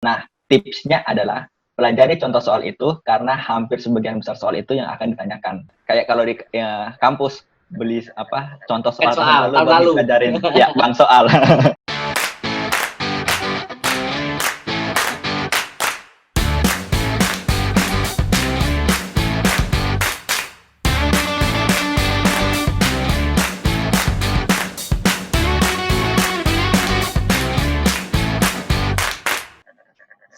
Nah, tipsnya adalah pelajari contoh soal itu karena hampir sebagian besar soal itu yang akan ditanyakan. Kayak kalau di kampus beli contoh soal tahun lalu tahun buat lalu. dipelajarin. Ya, bang soal.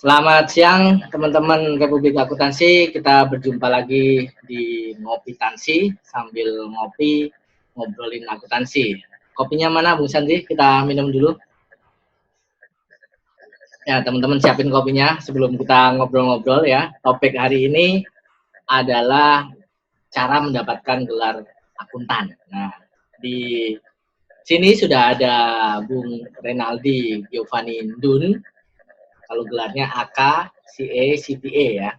Selamat siang teman-teman Republik Akuntansi. Kita berjumpa lagi di Ngopi Tansi sambil ngopi ngobrolin akuntansi. Kopinya mana Bung Sandri? Kita minum dulu. Ya teman-teman siapin kopinya sebelum kita ngobrol-ngobrol ya. Topik hari ini adalah cara mendapatkan gelar akuntan. Nah, di sini sudah ada Bung Renaldi Giovanni Ndun. Kalau gelarnya AK, CA, CPA ya.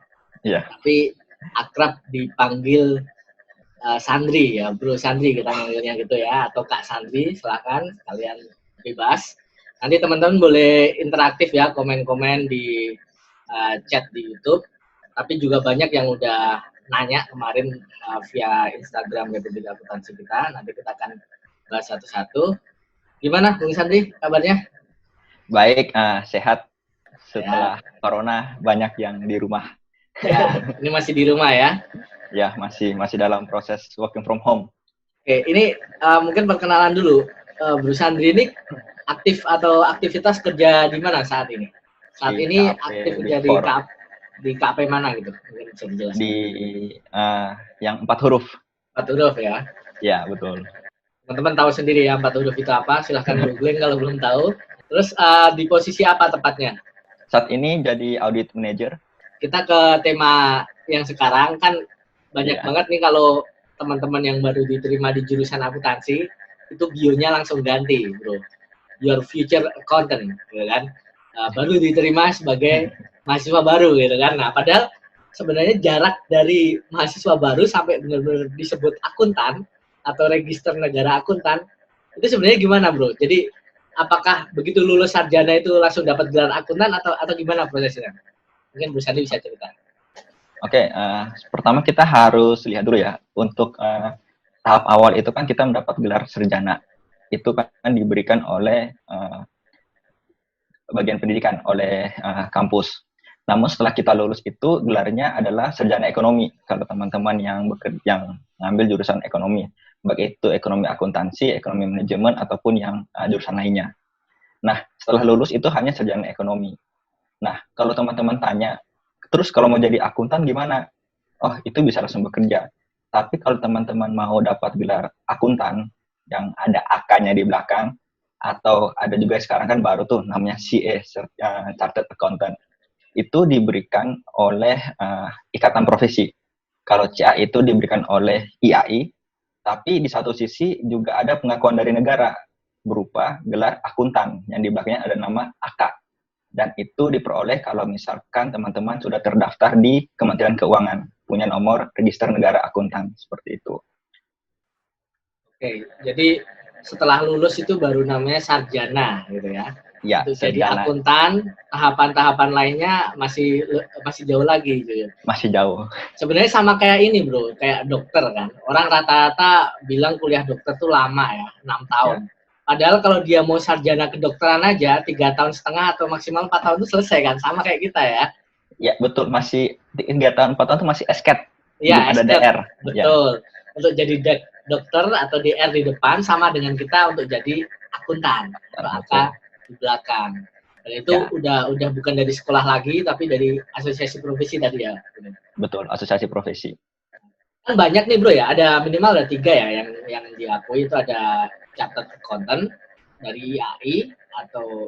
Iya. Tapi akrab dipanggil Sandri ya, Bro Sandri kita manggilnya gitu ya, atau Kak Sandri, silakan kalian bebas. Nanti teman-teman boleh interaktif ya, komen-komen di chat di YouTube. Tapi juga banyak yang udah nanya kemarin via Instagram Republik Akuntansi kita. Nanti kita akan bahas satu-satu. Gimana Bung Sandri kabarnya? Baik, sehat. Setelah corona banyak yang di rumah. Ya, ini masih di rumah ya? Ya, masih dalam proses working from home. Oke, ini mungkin perkenalan dulu. Bro Sandri ini aktif atau aktivitas kerja di mana saat ini? Saat Di ini KP aktif Big kerja Four. di KP mana gitu? Mungkin bisa dijelaskan. Di yang 4 huruf. 4 huruf ya? Ya, betul. Teman-teman tahu sendiri ya 4 huruf itu apa? Silahkan googling kalau belum tahu. Terus di posisi apa tepatnya? Saat ini jadi audit manager. Kita ke tema yang sekarang kan banyak banget nih kalau teman-teman yang baru diterima di jurusan akuntansi itu bionya langsung ganti, bro. Your future accountant, gitu kan? Baru diterima sebagai mahasiswa baru, gitu kan? Nah, padahal sebenarnya jarak dari mahasiswa baru sampai benar-benar disebut akuntan atau register negara akuntan itu sebenarnya gimana, bro? Jadi apakah begitu lulus sarjana itu langsung dapat gelar akuntan atau gimana prosesnya? Mungkin Bu Sandi bisa cerita. Oke, pertama kita harus lihat dulu ya. Untuk tahap awal itu kan kita mendapat gelar sarjana. Itu kan diberikan oleh bagian pendidikan, oleh kampus. Namun setelah kita lulus itu gelarnya adalah sarjana ekonomi. Kalau teman-teman yang ngambil jurusan ekonomi, baik itu ekonomi akuntansi, ekonomi manajemen, ataupun yang jurusan lainnya. Nah, setelah lulus itu hanya sarjana ekonomi. Nah, kalau teman-teman tanya, terus kalau mau jadi akuntan gimana? Oh, itu bisa langsung bekerja. Tapi kalau teman-teman mau dapat gelar akuntan yang ada AK-nya di belakang, atau ada juga sekarang kan baru tuh namanya CA, Chartered Accountant, itu diberikan oleh ikatan profesi. Kalau CA itu diberikan oleh IAI, tapi di satu sisi juga ada pengakuan dari negara berupa gelar akuntan yang di belakangnya ada nama AK. Dan itu diperoleh kalau misalkan teman-teman sudah terdaftar di Kementerian Keuangan, punya nomor register negara akuntan, seperti itu. Oke, jadi setelah lulus itu baru namanya sarjana gitu ya. Ya, untuk sarjana. Jadi akuntan, tahapan-tahapan lainnya masih jauh lagi gitu ya. Masih jauh. Sebenarnya sama kayak ini, bro, kayak dokter kan. Orang rata-rata bilang kuliah dokter tuh lama ya, 6 tahun. Ya. Padahal kalau dia mau sarjana kedokteran aja 3,5 tahun atau maksimal 4 tahun itu selesai kan, sama kayak kita ya. Ya, betul, masih 3 tahun 4 tahun itu masih SKET. Iya, ada DR. Betul. Ya. Untuk jadi dokter atau DR di depan sama dengan kita untuk jadi akuntan atau AK di belakang. Dan itu udah bukan dari sekolah lagi tapi dari asosiasi profesi tadi ya. Betul, asosiasi profesi. Kan banyak nih, bro ya, ada minimal ada 3 ya yang diakui. Itu ada Chartered Accountant dari IAI atau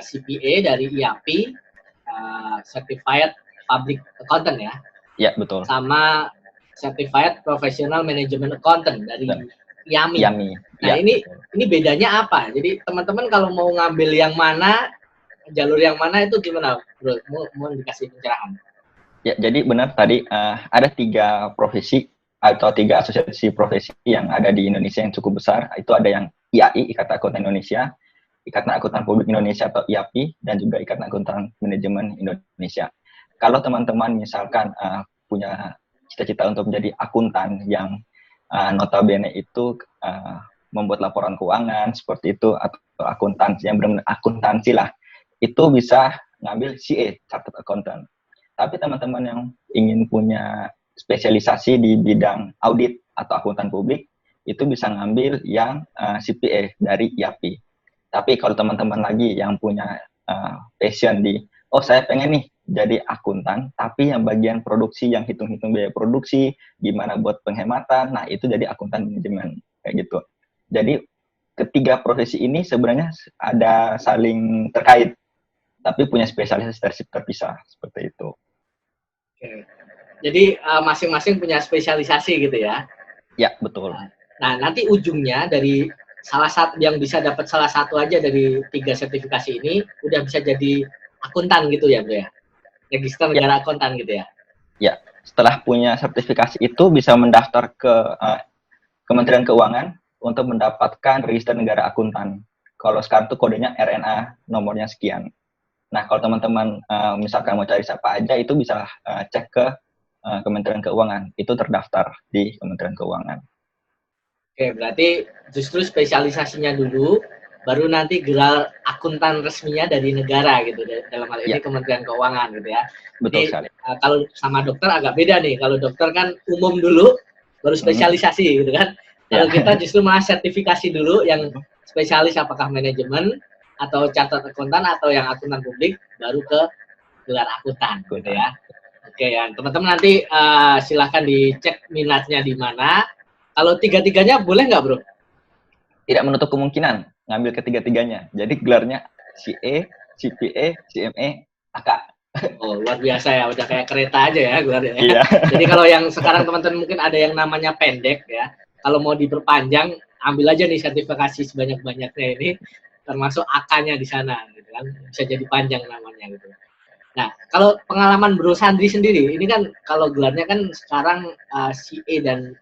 CPA dari IAPI, Certified Public Accountant ya. Ya, betul. Sama Certified Professional Management Accountant dari IAMI. Nah, ya, ini bedanya apa? Jadi teman-teman kalau mau ngambil yang mana, jalur yang mana itu gimana, bro? Mau dikasih pencerahan? Ya, jadi benar tadi ada 3 profesi atau 3 asosiasi profesi yang ada di Indonesia yang cukup besar. Itu ada yang IAI, Ikatan Akuntan Indonesia, Ikatan Akuntan Publik Indonesia atau IAPI, dan juga Ikatan Akuntan Manajemen Indonesia. Kalau teman-teman misalkan punya cita-cita untuk menjadi akuntan yang notabene itu membuat laporan keuangan seperti itu, atau akuntansi yang benar-benar akuntansi lah, itu bisa ngambil CA, Chartered Accountant. Tapi teman-teman yang ingin punya spesialisasi di bidang audit atau akuntan publik, itu bisa ngambil yang CPA dari IAPI. Tapi kalau teman-teman lagi yang punya passion di, oh saya pengen nih jadi akuntan, tapi yang bagian produksi, yang hitung-hitung biaya produksi, gimana buat penghematan, nah itu jadi akuntan manajemen, kayak gitu. Jadi ketiga profesi ini sebenarnya ada saling terkait, tapi punya spesialisasi terpisah, seperti itu. Oke. Jadi masing-masing punya spesialisasi gitu ya? Ya, betul. Nah, nanti ujungnya dari salah satu yang bisa dapat salah satu aja dari 3 sertifikasi ini udah bisa jadi akuntan gitu ya, Bro ya? Register negara akuntan gitu ya? Ya, setelah punya sertifikasi itu bisa mendaftar ke Kementerian Keuangan untuk mendapatkan register negara akuntan. Kalau sekarang tuh kodenya RNA, nomornya sekian. Nah, kalau teman-teman misalkan mau cari siapa aja, itu bisa cek ke Kementerian Keuangan. Itu terdaftar di Kementerian Keuangan. Oke, berarti justru spesialisasinya dulu, baru nanti gelar akuntan resminya dari negara gitu, dalam hal ini Kementerian Keuangan gitu ya. Betul sekali. Kalau sama dokter agak beda nih, kalau dokter kan umum dulu, baru spesialisasi gitu kan. Kalau kita justru malah sertifikasi dulu yang spesialis apakah manajemen, atau chartered akuntan, atau yang akuntan publik, baru ke gelar akuntan gitu ya. Oke ya, teman-teman nanti silahkan dicek minatnya di mana. Kalau tiga-tiganya boleh nggak, Bro? Tidak menutup kemungkinan ngambil ketiga-tiganya. Jadi gelarnya CA, CPA, CMA, AK. Oh, luar biasa ya, udah kayak kereta aja ya gelarnya. Iya. Jadi kalau yang sekarang teman-teman mungkin ada yang namanya pendek ya, kalau mau diperpanjang, ambil aja nih sertifikasi sebanyak-banyaknya ini, termasuk AK-nya di sana, gitu kan, bisa jadi panjang namanya gitu. Nah, kalau pengalaman Bro Sandri sendiri, ini kan kalau gelarnya kan sekarang CA dan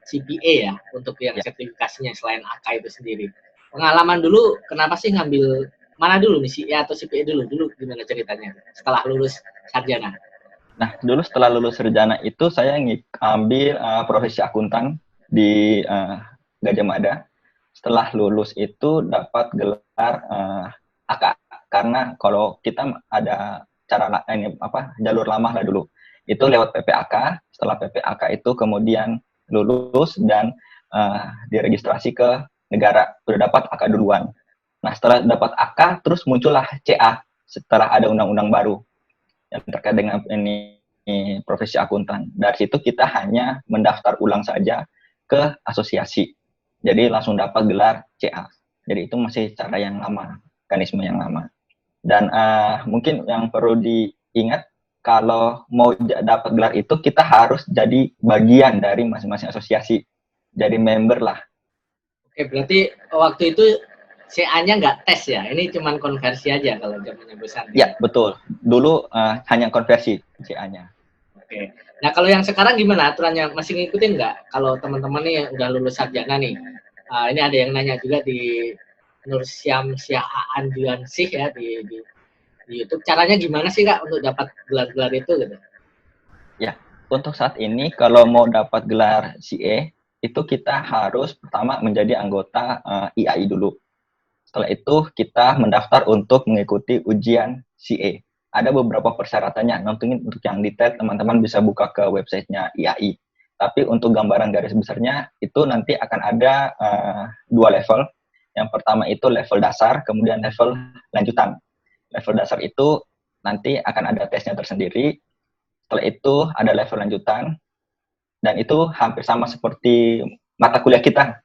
CPA ya, untuk yang sertifikasinya selain AK itu sendiri. Pengalaman dulu, kenapa sih ngambil mana dulu nih, CA atau CPA dulu? Dulu gimana ceritanya setelah lulus sarjana? Nah, dulu setelah lulus sarjana itu saya ambil profesi akuntan di Gajah Mada. Setelah lulus itu dapat gelar AK, karena kalau kita ada cara jalur lama lah dulu. Itu lewat PPAK. Setelah PPAK itu kemudian lulus dan diregistrasi ke negara, sudah dapat AK duluan. Nah, setelah dapat AK, terus muncullah CA setelah ada undang-undang baru yang terkait dengan ini profesi akuntan. Dari situ kita hanya mendaftar ulang saja ke asosiasi. Jadi langsung dapat gelar CA. Jadi itu masih cara yang lama, mekanisme yang lama. Dan mungkin yang perlu diingat, kalau mau dapat gelar itu kita harus jadi bagian dari masing-masing asosiasi. Jadi member lah. Oke, berarti waktu itu CA-nya nggak tes ya? Ini cuma konversi aja kalau zamannya besar. Ya, betul. Dulu hanya konversi CA-nya. Oke. Nah, kalau yang sekarang gimana aturannya? Masih ngikutin nggak? Kalau teman-teman nih yang udah lulus sarjana nih, ini ada yang nanya juga di Nursyam Syah'an Juansih ya di YouTube. Caranya gimana sih Kak untuk dapat gelar-gelar itu gitu? Ya, untuk saat ini kalau mau dapat gelar CA, itu kita harus pertama menjadi anggota IAI dulu. Setelah itu kita mendaftar untuk mengikuti ujian CA. Ada beberapa persyaratannya. Untuk yang detail teman-teman bisa buka ke websitenya IAI. Tapi untuk gambaran garis besarnya itu nanti akan ada 2 level. Yang pertama itu level dasar, kemudian level lanjutan. Level dasar itu nanti akan ada tesnya tersendiri. Setelah itu ada level lanjutan, dan itu hampir sama seperti mata kuliah kita.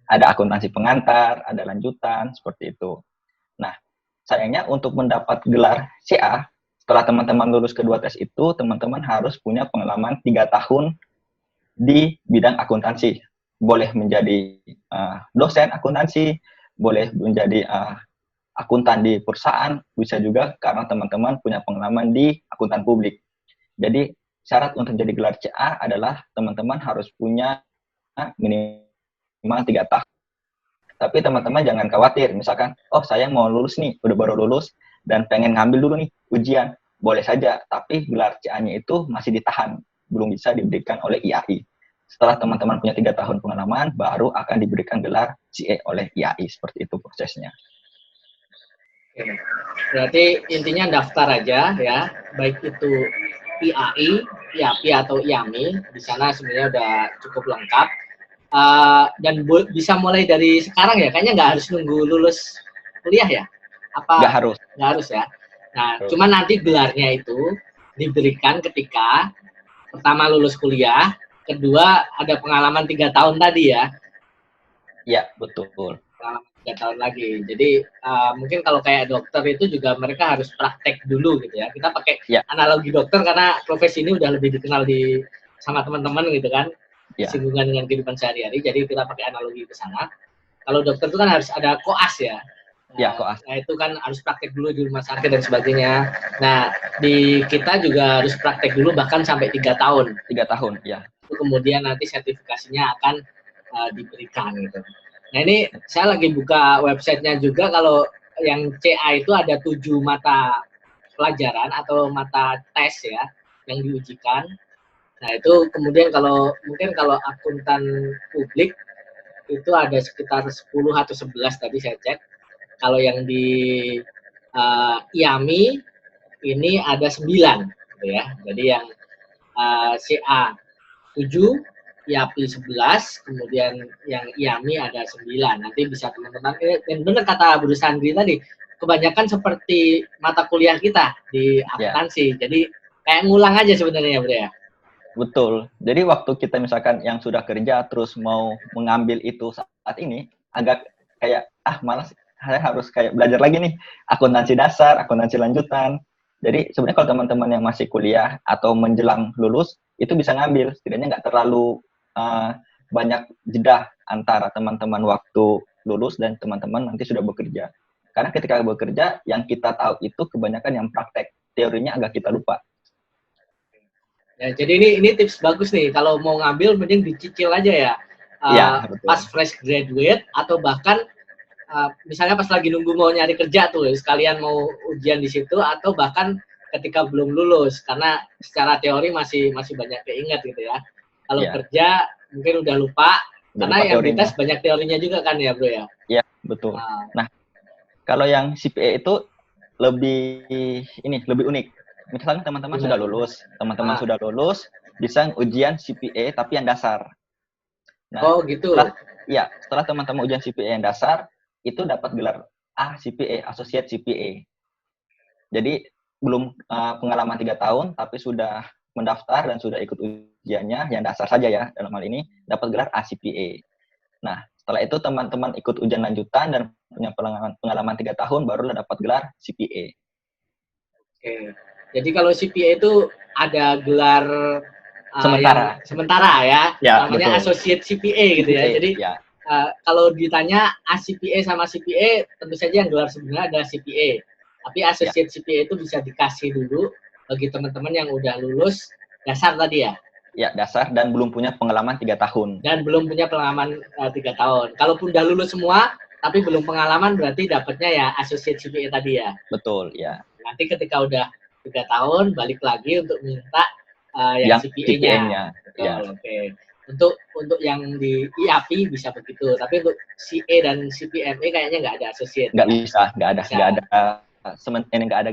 Ada akuntansi pengantar, ada lanjutan, seperti itu. Nah, sayangnya untuk mendapat gelar CA, setelah teman-teman lulus kedua tes itu, teman-teman harus punya pengalaman 3 tahun di bidang akuntansi. Boleh menjadi dosen akuntansi, boleh menjadi akuntan di perusahaan, bisa juga karena teman-teman punya pengalaman di akuntan publik. Jadi, syarat untuk jadi gelar CA adalah teman-teman harus punya minimal 3 tahun Tapi teman-teman jangan khawatir, misalkan, oh saya mau lulus nih, udah baru lulus, dan pengen ngambil dulu nih ujian, boleh saja, tapi gelar CA-nya itu masih ditahan, belum bisa diberikan oleh IAI. Setelah teman-teman punya 3 tahun pengalaman, baru akan diberikan gelar CA oleh IAI, seperti itu prosesnya. Berarti intinya daftar aja ya, baik itu IAI, IAPI atau IAMI, di sana sebenarnya udah cukup lengkap. Dan bisa mulai dari sekarang ya, kayaknya nggak harus nunggu lulus kuliah ya? Apa? Nggak harus. Nggak harus ya. Nah, cuma nanti gelarnya itu diberikan ketika pertama lulus kuliah, kedua ada pengalaman 3 tahun tadi ya. Iya, betul. Pengalaman 3 tahun lagi. Jadi mungkin kalau kayak dokter itu juga mereka harus praktek dulu gitu ya. Kita pakai analogi dokter karena profesi ini udah lebih dikenal sama teman-teman gitu kan. Singgungan dengan kehidupan sehari-hari, jadi kita pakai analogi ke sana. Kalau dokter itu kan harus ada koas ya. Koas. Nah itu kan harus praktek dulu di rumah sakit dan sebagainya. Nah di kita juga harus praktek dulu bahkan sampai 3 tahun. 3 tahun, ya. Kemudian nanti sertifikasinya akan diberikan gitu. Nah ini saya lagi buka websitenya juga, kalau yang CA itu ada 7 mata pelajaran atau mata tes ya yang diujikan. Nah itu kemudian mungkin kalau akuntan publik itu ada sekitar 10 atau 11 tadi saya cek. Kalau yang di IAMI ini ada 9 gitu ya. Jadi yang CA 7, IAPI 11, kemudian yang IAMI ada 9. Nanti bisa teman-teman, yang benar kata Bu Sandri tadi, kebanyakan seperti mata kuliah kita di akuntansi. Jadi kayak ngulang aja sebenarnya, Bro ya. Betul. Jadi waktu kita misalkan yang sudah kerja terus mau mengambil itu saat ini, agak kayak malas, saya harus kayak belajar lagi nih akuntansi dasar, akuntansi lanjutan. Jadi sebenarnya kalau teman-teman yang masih kuliah atau menjelang lulus itu bisa ngambil, setidaknya nggak terlalu banyak jeda antara teman-teman waktu lulus dan teman-teman nanti sudah bekerja. Karena ketika bekerja yang kita tahu itu kebanyakan yang praktek, teorinya agak kita lupa. Ya, jadi ini tips bagus nih, kalau mau ngambil mending dicicil aja ya, pas fresh graduate atau bahkan misalnya pas lagi nunggu mau nyari kerja tuh, sekalian mau ujian di situ, atau bahkan ketika belum lulus, karena secara teori masih banyak keinget gitu ya. Kalau kerja mungkin udah lupa, karena yang dites banyak teorinya juga kan ya Bro ya? Iya, betul. Nah, kalau yang CPA itu lebih unik. Misalnya teman-teman sudah lulus, bisa ujian CPA tapi yang dasar. Nah, gitu. Setelah teman-teman ujian CPA yang dasar, itu dapat gelar CPA, Associate CPA. Jadi belum pengalaman 3 tahun, tapi sudah mendaftar dan sudah ikut ujiannya, yang dasar saja ya, dalam hal ini, dapat gelar ACPA. Nah, setelah itu teman-teman ikut ujian lanjutan dan punya pengalaman 3 tahun, baru dapat gelar CPA. Oke. Jadi kalau CPA itu ada gelar sementara ya, namanya betul. Associate CPA gitu ya. Jadi kalau ditanya ACPA sama CPA, tentu saja yang gelar sebenarnya ada CPA. Tapi Associate CPA itu bisa dikasih dulu bagi teman-teman yang udah lulus dasar tadi ya. Ya, dasar dan belum punya pengalaman 3 tahun. Dan belum punya pengalaman 3 tahun. Kalaupun udah lulus semua, tapi belum pengalaman, berarti dapatnya ya Associate CPA tadi ya. Betul, ya. Nanti ketika udah 3 tahun, balik lagi untuk minta yang CPA-nya. Ya. Oke. Untuk yang di IAPI bisa begitu, tapi untuk CA dan CPMA kayaknya nggak ada associate. Nggak ada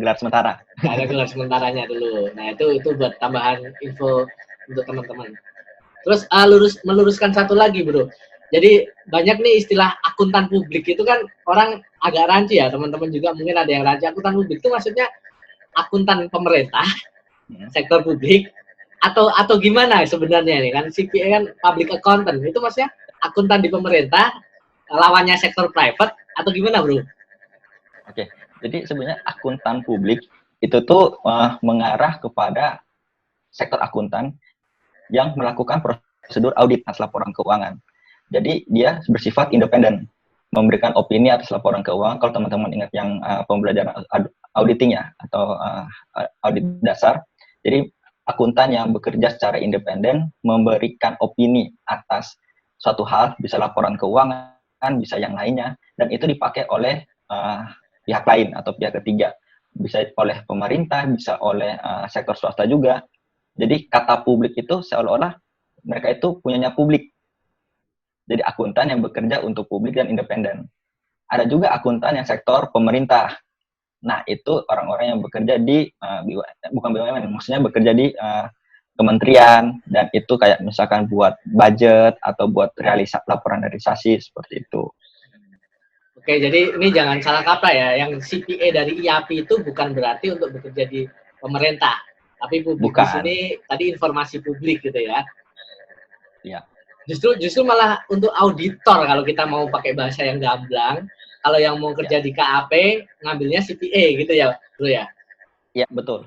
gelar sementara. Nggak ada gelar sementaranya dulu. Nah itu buat tambahan info untuk teman-teman. Terus meluruskan satu lagi Bro. Jadi banyak nih istilah akuntan publik itu kan orang agak rancu ya, teman-teman juga mungkin ada yang rancu. Akuntan publik itu maksudnya akuntan pemerintah, sektor publik, atau gimana sebenarnya nih kan CPA kan public accountant, itu maksudnya akuntan di pemerintah lawannya sektor private atau gimana Bro? Oke, jadi sebenarnya akuntan publik itu tuh mengarah kepada sektor akuntan yang melakukan prosedur audit atas laporan keuangan. Jadi dia bersifat independen, memberikan opini atas laporan keuangan. Kalau teman-teman ingat yang pembelajaran auditing ya, atau audit dasar. Jadi akuntan yang bekerja secara independen memberikan opini atas suatu hal, bisa laporan keuangan, bisa yang lainnya, dan itu dipakai oleh pihak lain atau pihak ketiga, bisa oleh pemerintah, bisa oleh sektor swasta juga. Jadi kata publik itu seolah-olah mereka itu punyanya publik. Jadi akuntan yang bekerja untuk publik dan independen. Ada juga akuntan yang sektor pemerintah. Nah, itu orang-orang yang bekerja di bukan BUMN, maksudnya bekerja di kementerian, dan itu kayak misalkan buat budget atau buat laporan realisasi seperti itu. Oke, jadi ini jangan salah kaprah ya. Yang CPA dari IAPI itu bukan berarti untuk bekerja di pemerintah, tapi publik Bukan. di sini tadi informasi publik gitu ya. Iya. Justru malah untuk auditor kalau kita mau pakai bahasa yang gamblang, kalau yang mau kerja di KAP ngambilnya CPA gitu ya, Bro ya. Iya, betul.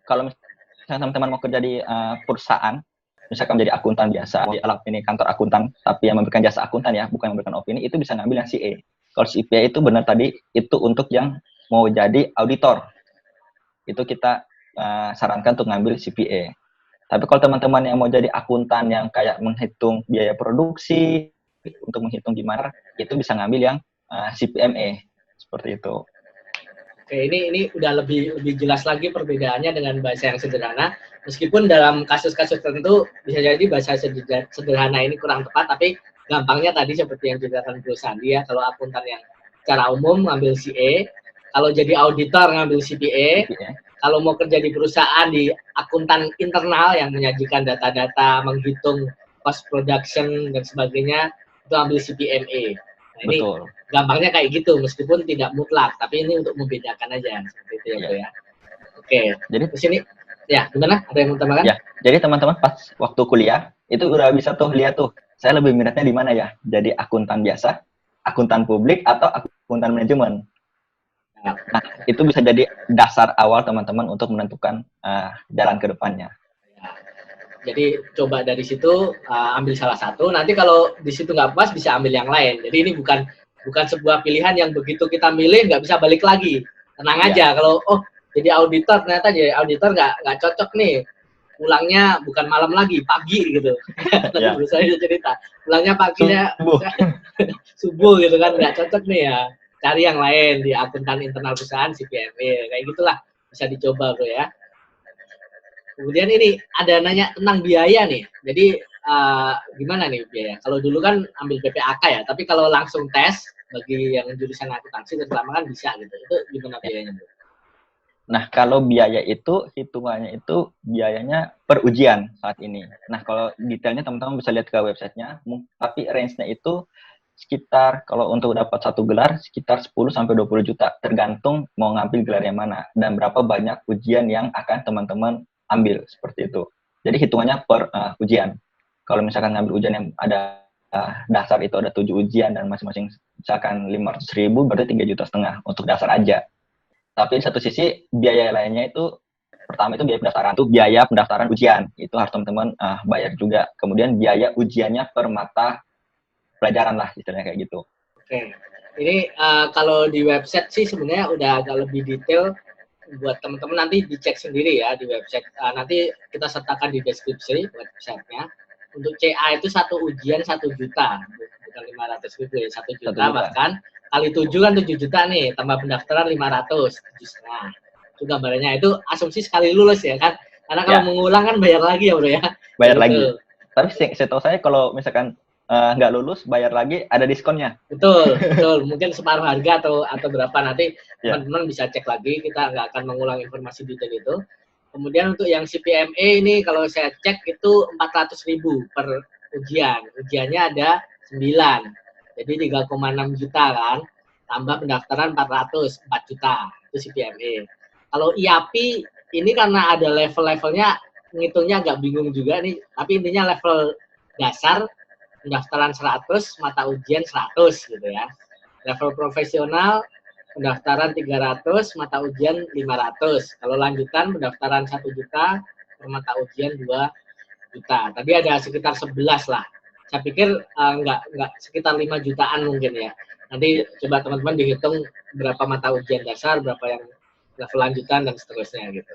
Kalau misalnya teman-teman mau kerja di perusahaan, misalkan menjadi akuntan biasa, di ini kantor akuntan, tapi yang memberikan jasa akuntan ya, bukan yang memberikan opini, itu bisa ngambil yang CA. Kalau CPA itu benar tadi, itu untuk yang mau jadi auditor. Itu kita sarankan untuk ngambil CPA. Tapi kalau teman-teman yang mau jadi akuntan yang kayak menghitung biaya produksi, untuk menghitung gimana, itu bisa ngambil yang CPMA. Seperti itu. Oke, ini udah lebih jelas lagi perbedaannya dengan bahasa yang sederhana. Meskipun dalam kasus-kasus tertentu bisa jadi bahasa sederhana ini kurang tepat, tapi gampangnya tadi seperti yang dijelaskan Bro Sandi ya, kalau akuntan yang secara umum ngambil CA, kalau jadi auditor ngambil CPA, kalau mau kerja di perusahaan di akuntan internal yang menyajikan data-data, menghitung cost production dan sebagainya, itu ambil CPMA. Nah, ini betul. Gampangnya kayak gitu, meskipun tidak mutlak, tapi ini untuk membedakan aja seperti itu ya, Bro ya. Oke. Jadi di sini ya gimana? Ada yang mau tambahkan? Ya, jadi teman-teman pas waktu kuliah itu udah bisa tuh lihat tuh, saya lebih minatnya di mana ya? Jadi akuntan biasa, akuntan publik, atau akuntan manajemen. Nah, itu bisa jadi dasar awal teman-teman untuk menentukan jalan ke depannya. Jadi coba dari situ ambil salah satu. Nanti kalau di situ nggak pas bisa ambil yang lain. Jadi ini bukan sebuah pilihan yang begitu kita milih nggak bisa balik lagi. Tenang aja. Kalau jadi auditor ternyata jadi auditor nggak cocok nih. Pulangnya bukan malam lagi, pagi gitu. Ya. Saya cerita. Pulangnya paginya subuh gitu kan, nggak cocok nih ya. Cari yang lain di akuntan internal perusahaan, CPMA, kayak gitulah. Bisa dicoba Bro ya. Kemudian ini ada nanya tentang biaya nih. Jadi gimana nih biaya? Kalau dulu kan ambil PPAK ya, tapi kalau langsung tes bagi yang jurusan akuntansi terutama kan bisa gitu. Itu gimana biayanya, Bro? Nah, kalau biaya itu hitungannya itu biayanya per ujian saat ini. Nah, kalau detailnya teman-teman bisa lihat ke websitenya, tapi range-nya itu sekitar kalau untuk dapat satu gelar sekitar 10 sampai 20 juta tergantung mau ngambil gelar yang mana dan berapa banyak ujian yang akan teman-teman ambil seperti itu. Jadi hitungannya per ujian. Kalau misalkan ngambil ujian yang ada dasar itu ada 7 ujian dan masing-masing misalkan 500.000 berarti 3,5 juta untuk dasar aja. Tapi di satu sisi biaya lainnya itu pertama itu biaya pendaftaran, itu biaya pendaftaran ujian itu harus teman-teman bayar juga. Kemudian biaya ujiannya per mata pelajaran lah istilahnya kayak gitu. Oke, ini kalau di website sih sebenarnya udah agak lebih detail. Buat teman-teman nanti dicek sendiri ya di website. Nanti kita sertakan di deskripsi websitenya. Untuk CA itu satu ujian 1 juta, bukan 500.000 ya, 1 juta bahkan kali 7 kan 7 juta nih, tambah pendaftaran 500, 7,5. Itu gambarannya, itu asumsi sekali lulus ya kan, karena kalau mengulang kan bayar lagi ya Bro ya. Bayar lagi. Tapi setahu saya kalau misalkan nggak lulus bayar lagi ada diskonnya. Betul. Mungkin separuh harga atau berapa nanti teman-teman bisa cek lagi. Kita nggak akan mengulang informasi detail itu. Kemudian untuk yang CPMA ini kalau saya cek itu 400.000 per ujian. Ujiannya ada 9. Jadi 3,6 juta kan. Tambah pendaftaran 400, 4 juta. Itu CPMA. Kalau IAPI ini karena ada level-levelnya, ngitungnya agak bingung juga nih. Tapi intinya level dasar pendaftaran 100, mata ujian 100 gitu ya. Level profesional pendaftaran 300, mata ujian 500. Kalau lanjutan pendaftaran 1 juta, per mata ujian 2 juta. Tadi ada sekitar 11 lah. Saya pikir enggak sekitar 5 jutaan mungkin ya. Nanti coba teman-teman dihitung berapa mata ujian dasar, berapa yang level lanjutan dan seterusnya gitu.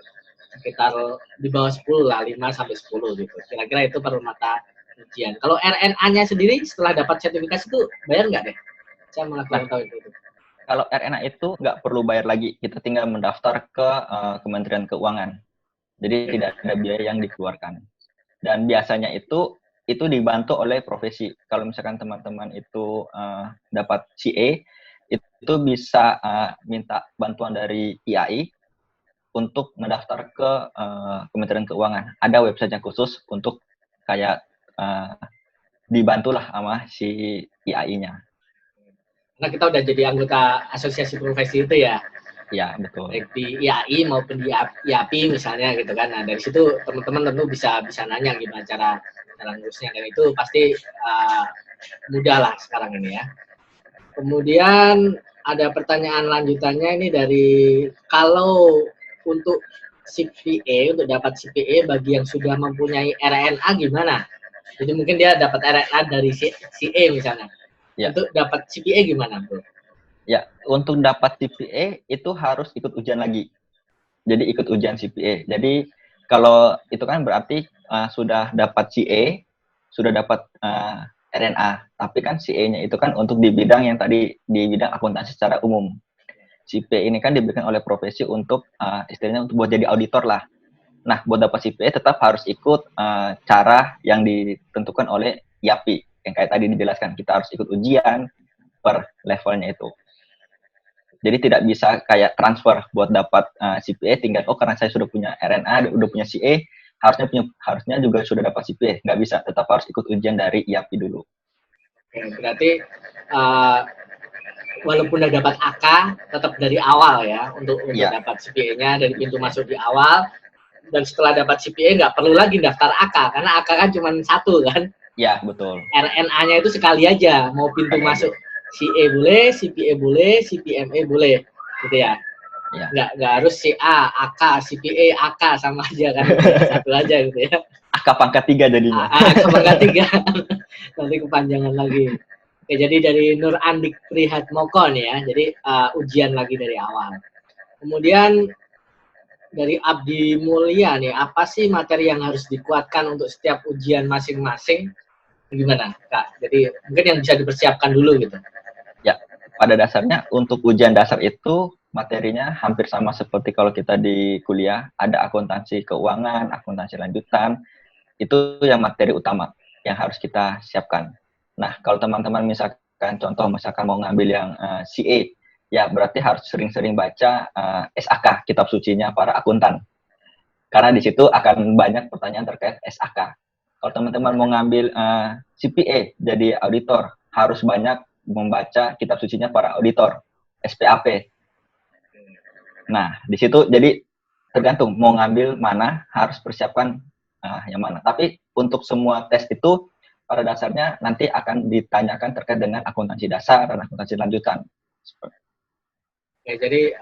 Sekitar di bawah 10 lah, 5 sampai 10 gitu. Kira-kira itu per mata ujian. Kalau RNA-nya sendiri setelah dapat sertifikasi itu bayar nggak deh? Saya malah kurang tahu itu. Kalau RNA itu nggak perlu bayar lagi, kita tinggal mendaftar ke Kementerian Keuangan. Jadi tidak ada biaya yang dikeluarkan. Dan biasanya itu dibantu oleh profesi. Kalau misalkan teman-teman itu dapat CA, itu bisa minta bantuan dari IAI untuk mendaftar ke Kementerian Keuangan. Ada website yang khusus untuk kayak dibantulah sama si IAI-nya. Karena kita udah jadi anggota asosiasi profesi itu ya. Ya, betul. Baik di IAI maupun di IAPI misalnya gitu kan. Nah, dari situ teman-teman tentu bisa nanya gimana cara ngurusnya, dan itu pasti mudah lah sekarang ini ya. Kemudian ada pertanyaan lanjutannya ini dari, kalau untuk CPA, untuk dapat CPA bagi yang sudah mempunyai RNA gimana? Jadi mungkin dia dapat RNA dari CA misalnya. Ya. Untuk dapat CPA gimana, Bro? Ya, untuk dapat CPA itu harus ikut ujian lagi. Jadi ikut ujian CPA. Jadi kalau itu kan berarti sudah dapat CA, sudah dapat RNA. Tapi kan CA-nya itu kan untuk di bidang yang tadi, di bidang akuntansi secara umum. CPA ini kan diberikan oleh profesi untuk istilahnya untuk buat jadi auditor lah. Nah, buat dapat CPA tetap harus ikut cara yang ditentukan oleh IAPI. Yang kayak tadi dijelaskan, kita harus ikut ujian per levelnya itu. Jadi tidak bisa kayak transfer buat dapat CPA tinggal karena saya sudah punya RNA, udah punya CA, harusnya juga sudah dapat CPA. Nggak bisa, tetap harus ikut ujian dari IAPI dulu. Oke, berarti walaupun udah dapat AK, tetap dari awal ya untuk dapat CPA-nya dari pintu masuk di awal. Dan setelah dapat CPA nggak perlu lagi daftar AK, karena AK kan cuma satu kan. Ya, betul. RNA-nya itu sekali aja, mau pintu masuk CA boleh, CPA boleh, CPMA boleh, gitu ya. Ya. Nggak harus CA, AK, CPA, AK sama aja kan, satu aja gitu ya. AK pangkat 3 jadinya. AK pangkat 3, nanti kepanjangan lagi. Oke, jadi dari Nur Andik Prihatmoko nih ya, jadi ujian lagi dari awal. Kemudian dari Abdi Mulia nih, apa sih materi yang harus dikuatkan untuk setiap ujian masing-masing? Gimana, Kak? Jadi mungkin yang bisa dipersiapkan dulu gitu. Ya, pada dasarnya untuk ujian dasar itu materinya hampir sama seperti kalau kita di kuliah. Ada akuntansi keuangan, akuntansi lanjutan, itu yang materi utama yang harus kita siapkan. Nah, kalau teman-teman misalkan mau ngambil yang CA, ya berarti harus sering-sering baca SAK, kitab sucinya para akuntan. Karena di situ akan banyak pertanyaan terkait SAK. Kalau teman-teman mau ngambil CPA, jadi auditor, harus banyak membaca kitab sucinya para auditor, SPAP. Nah, di situ jadi tergantung mau ngambil mana, harus persiapkan yang mana. Tapi untuk semua tes itu, pada dasarnya nanti akan ditanyakan terkait dengan akuntansi dasar dan akuntansi lanjutan. Oke, jadi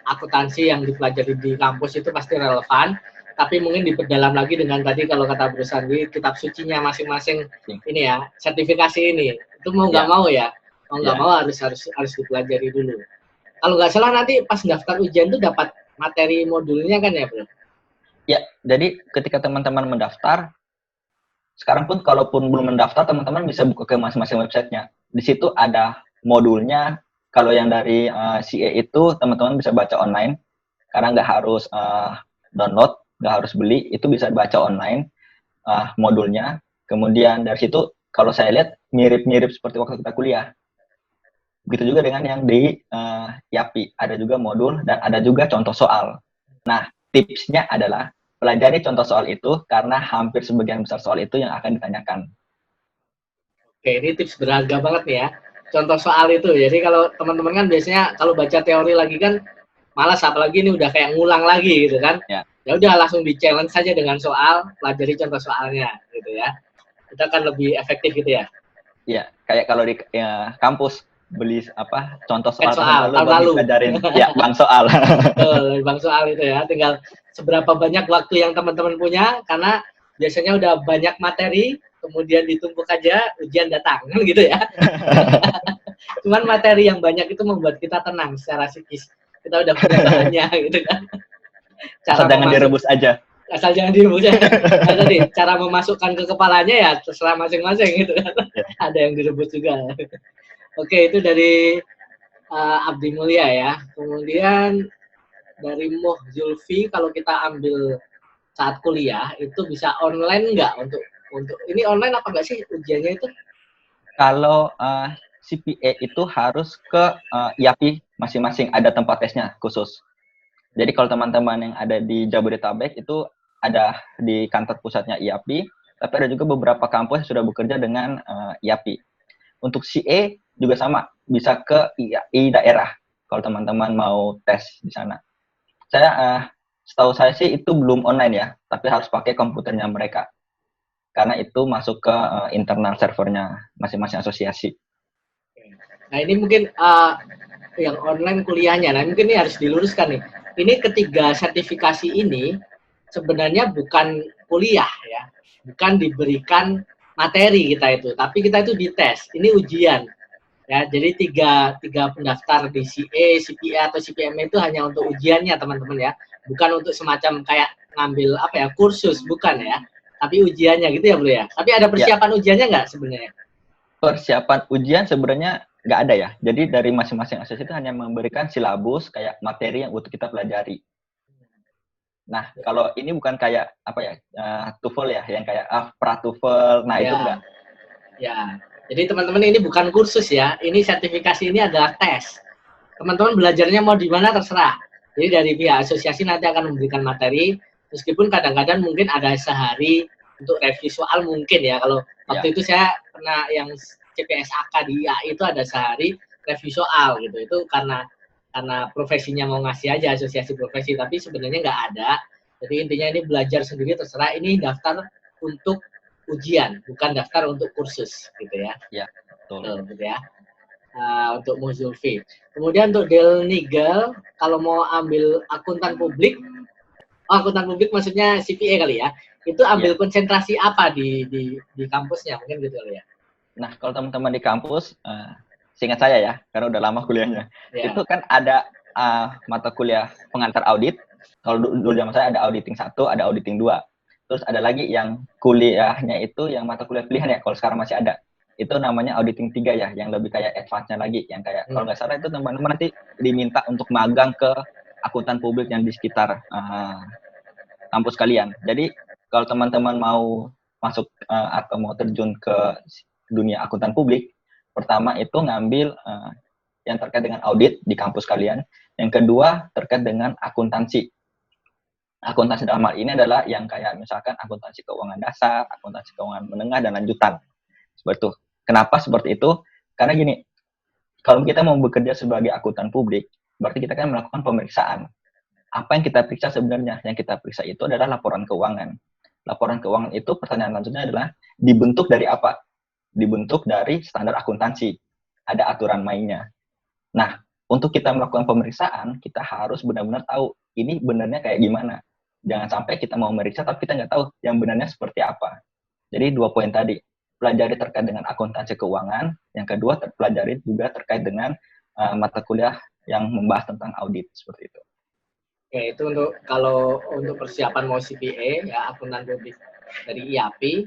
akuntansi yang dipelajari di kampus itu pasti relevan, tapi mungkin diperdalam lagi dengan tadi kalau kata Bro Sandi, kitab sucinya masing-masing ini ya, sertifikasi ini. Itu mau nggak mau ya, mau nggak mau harus dipelajari dulu. Kalau nggak salah nanti pas daftar ujian itu dapat materi modulnya kan ya, Bro? Ya, jadi ketika teman-teman mendaftar, sekarang pun kalaupun belum mendaftar, teman-teman bisa buka ke masing-masing websitenya. Di situ ada modulnya. Kalau yang dari CA itu teman-teman bisa baca online, karena nggak harus download, nggak harus beli, itu bisa baca online modulnya. Kemudian dari situ, kalau saya lihat mirip-mirip seperti waktu kita kuliah. Begitu juga dengan yang di IAPI, ada juga modul dan ada juga contoh soal. Nah, tipsnya adalah pelajari contoh soal itu karena hampir sebagian besar soal itu yang akan ditanyakan. Oke, ini tips berharga banget nih ya. Contoh soal itu. Jadi kalau teman-teman kan biasanya kalau baca teori lagi kan malas, apalagi ini udah kayak ngulang lagi gitu kan. Ya udah langsung di-challenge saja dengan soal, pelajari contoh soalnya gitu ya. Itu akan lebih efektif gitu ya. Iya, kayak kalau di kampus beli contoh soal tahun lalu pelajarin ya bank soal. Betul, bank soal itu ya. Tinggal seberapa banyak waktu yang teman-teman punya, karena biasanya udah banyak materi, kemudian ditumpuk aja, ujian datang, kan gitu ya. Cuman materi yang banyak itu membuat kita tenang secara psikis. Kita udah punya bahannya, gitu kan. Jangan direbus aja. asal jangan direbus ya. Nah, tadi cara memasukkan ke kepalanya ya terserah masing-masing gitu kan. Ada yang direbus juga. Oke, itu dari Abdi Mulia ya. Kemudian dari Muh Zulfi, kalau kita ambil saat kuliah itu bisa online nggak untuk ini online apa nggak sih ujiannya itu? Kalau CPA itu harus ke IAPI masing-masing, ada tempat tesnya khusus. Jadi kalau teman-teman yang ada di Jabodetabek itu ada di kantor pusatnya IAPI, tapi ada juga beberapa kampus yang sudah bekerja dengan IAPI. Untuk CA juga sama, bisa ke IAI daerah kalau teman-teman mau tes di sana. Setahu saya sih itu belum online ya, tapi harus pakai komputernya mereka. Karena itu masuk ke internal servernya masing-masing asosiasi. Nah ini mungkin yang online kuliahnya, nah mungkin ini harus diluruskan nih. Ini ketiga sertifikasi ini sebenarnya bukan kuliah ya, bukan diberikan materi kita itu, tapi kita itu dites. Ini ujian. Ya, jadi tiga pendaftar di CA, CPA atau CPM itu hanya untuk ujiannya teman-teman ya, bukan untuk semacam kayak ngambil apa ya kursus, bukan ya, tapi ujiannya gitu ya bro ya. Tapi ada persiapan ujiannya nggak sebenarnya? Persiapan ujian sebenarnya nggak ada ya. Jadi dari masing-masing asosiasi itu hanya memberikan silabus kayak materi yang untuk kita pelajari. Nah, kalau ini bukan kayak apa ya, TOEFL ya, yang kayak pra-TOEFL, nah itu enggak. Ya, jadi teman-teman ini bukan kursus ya, ini sertifikasi ini adalah tes. Teman-teman belajarnya mau di mana terserah. Jadi dari pihak asosiasi nanti akan memberikan materi, meskipun kadang-kadang mungkin ada sehari untuk review soal mungkin ya. Kalau waktu itu saya pernah yang CPSAK di IA itu ada sehari review soal gitu. Itu karena profesinya mau ngasih aja asosiasi profesi, tapi sebenarnya nggak ada. Jadi intinya ini belajar sendiri terserah. Ini daftar untuk ujian, bukan daftar untuk kursus gitu ya. Ya, betul. Gitu ya. Untuk Muzulfi. Kemudian untuk Del Nigel, kalau mau ambil akuntan publik maksudnya CPA kali ya, itu ambil konsentrasi apa di kampusnya mungkin gitu kali ya. Nah, kalau teman-teman di kampus, seingat saya ya, karena udah lama kuliahnya, itu kan ada mata kuliah pengantar audit. Kalau dulu zaman saya ada auditing 1, ada auditing 2. Terus ada lagi yang kuliahnya itu yang mata kuliah pilihan ya, kalau sekarang masih ada. Itu namanya auditing 3 ya, yang lebih kayak advance-nya lagi, yang kayak kalau nggak salah itu teman-teman nanti diminta untuk magang ke akuntan publik yang di sekitar kampus kalian. Jadi kalau teman-teman mau masuk atau mau terjun ke dunia akuntan publik, pertama itu ngambil yang terkait dengan audit di kampus kalian. Yang kedua terkait dengan akuntansi. Akuntansi dalam hal ini adalah yang kayak misalkan akuntansi keuangan dasar, akuntansi keuangan menengah, dan lanjutan. Seperti itu. Kenapa seperti itu? Karena gini, kalau kita mau bekerja sebagai akuntan publik, berarti kita kan melakukan pemeriksaan. Apa yang kita periksa sebenarnya? Yang kita periksa itu adalah laporan keuangan. Laporan keuangan itu pertanyaan selanjutnya adalah dibentuk dari apa? Dibentuk dari standar akuntansi. Ada aturan mainnya. Nah, untuk kita melakukan pemeriksaan, kita harus benar-benar tahu ini benarnya kayak gimana. Jangan sampai kita mau meriksa tapi kita nggak tahu yang benarnya seperti apa. Jadi 2 poin tadi. Pelajari terkait dengan akuntansi keuangan. Yang kedua, pelajari juga terkait dengan mata kuliah yang membahas tentang audit. Seperti itu. Oke, itu kalau untuk persiapan mau CPA, ya akuntan publik dari IAPI,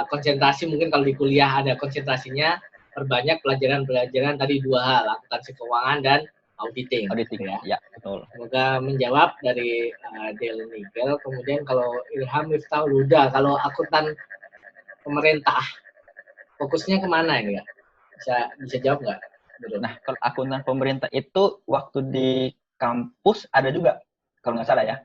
konsentrasi mungkin kalau di kuliah ada konsentrasinya, perbanyak pelajaran-pelajaran tadi 2 hal, akuntansi keuangan dan auditing ya, betul. Semoga menjawab dari Del Nigel. Kemudian kalau Ilham Miftahul Huda, kalau akuntan pemerintah, fokusnya kemana ini ya? Bisa jawab nggak? Nah, kalau akuntan pemerintah itu waktu di kampus ada juga, kalau nggak salah ya,